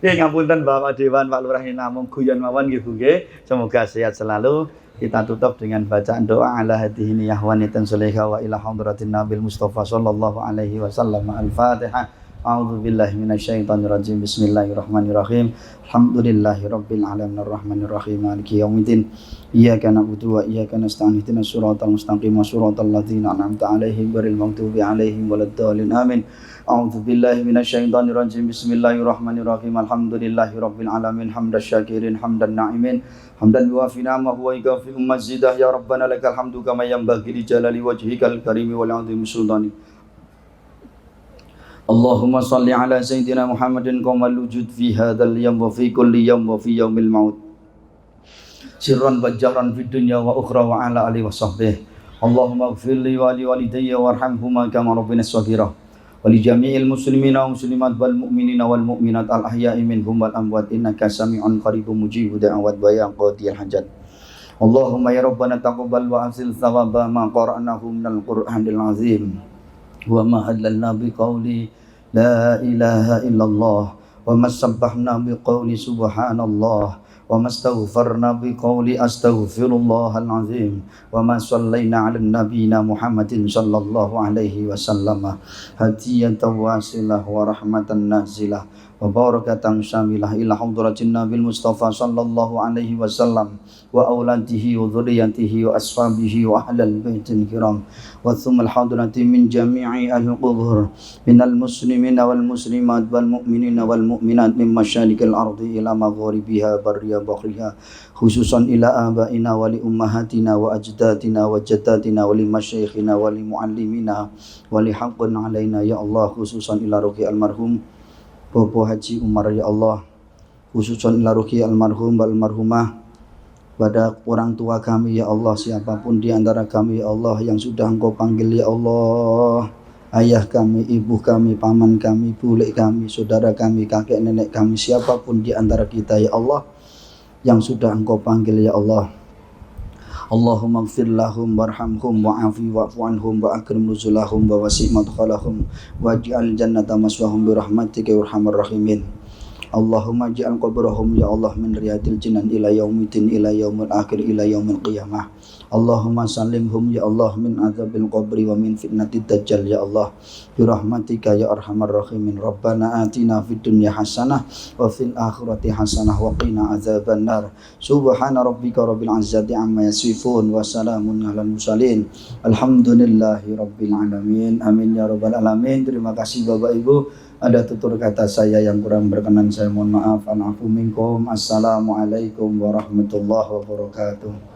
Nggih ngapunten Bapak Dewan, Pak Lurah namung guyon mawon nggih Bu nggih. Semoga sehat selalu. Kita tutup dengan bacaan doa ala hadihi niyah wanatan sulaiha wa ila hadratin nabil mustafa sallallahu alaihi wasallam. Al-Fatihah. A'udzu billahi minasyaitonir rajim. Bismillahirrahmanirrahim. Alhamdulillahirabbil alamin arrahmanir rahim maliki yaumiddin. Iyyaka na'budu wa iyyaka nasta'in ihdinas siratal mustaqim siratal ladzina an'amta 'alaihim ghairil maghdubi 'alaihim waladdallin. Amin. A'udzu billahi minasyaitonir rajim. Bismillahirrahmanirrahim. Alhamdulillahirabbil alamin hamdas syakirin hamdan na'imin hamdan yuwafi ni'amahu wa yukafi mazidah ya rabbana lakal hamdu kama yanbaghi li jalali wajhikal karimi wal 'azimi sultani. Allahumma salli ala sayyidina Muhammadin qamal wujud fi hadzal yawm wa fi kulli yawm wa fi yaumil maut. Sirran wa jahran fid dunya wa ukhra wa ala alihi wa sahbihi. Allahumma ighfir li wa li walidayya warhamhuma kama rabbina shaghira. Wa li jami'il muslimina wa muslimat wal mu'minina wal mu'minat al ahya'i minhum wal amwat innaka sami'un qaribun mujibud da'wat wa ya qadiyal hajat. Allahumma ya Rabbana taqabbal wa asil thawaba ma qara'nahu minal Qur'anil azim wa ma halalna bi qawli la ilaha illallah wa ma sabbahna bi qawli subhanallah wa ma astaghfarna bi qawli astaghfirullahal azim wa ma sallaina ala nabiyina Muhammadin sallallahu alaihi wasallam hadiyatan wasilah wa rahmatan nazilah wa barakatan syamilah ila hadratin nabil mustafa sallallahu alaihi wasallam wa auladihi wa dhurriyyatihi wa ashabihi wa ahlal baitil kiram wa thumma al-hadrati min jami'i al-qubur minal muslimina wal muslimat wal mu'minina wal mu'minat min masyarikil ardi ila magharibiha barriya bahriha khususan ila abaina wa li ummahatina wa ajdatina wa jaddatina wa li masyayikhina wa li muallimina wa li haqqin alaina ya Allah khususan ila ruhi almarhum Bapak Haji Umar ya Allah khususan ila ruhi almarhum wal marhumah pada orang tua kami ya Allah siapapun di antara kami ya Allah yang sudah Engkau panggil ya Allah ayah kami, ibu kami, paman kami, bule kami, saudara kami, kakek nenek kami siapapun di antara kita ya Allah yang sudah Engkau panggil ya Allah Allahumma ighfir lahum warhamhum wa'afi wa'fu anhum wa akrim nuzulahum wa wasi' madkhalahum waj'al jannata maswahum bi rahmatika ya arhamar rahimin Allahumma ja'al qabrahum ya Allah min riyadil jinan ila yaumiddin ila yaumil akhir ila yaumil qiyamah Allahumma salimhum ya Allah min azabil qabri wa min fitnatid dajjal ya Allah bi rahmatika ya arhamar rahimin Rabbana atina fid dunya hasanah wa fil akhirati hasanah wa qina azabannar subhana rabbika rabbil izzati amma yasifun wa salamun alal mursalin alhamdulillahi rabbil alamin amin ya rabbal alamin. Terima kasih Bapak Ibu. Ada tutur kata saya yang kurang berkenan saya mohon maaf. Anafu minkum. Assalamualaikum warahmatullahi wabarakatuh.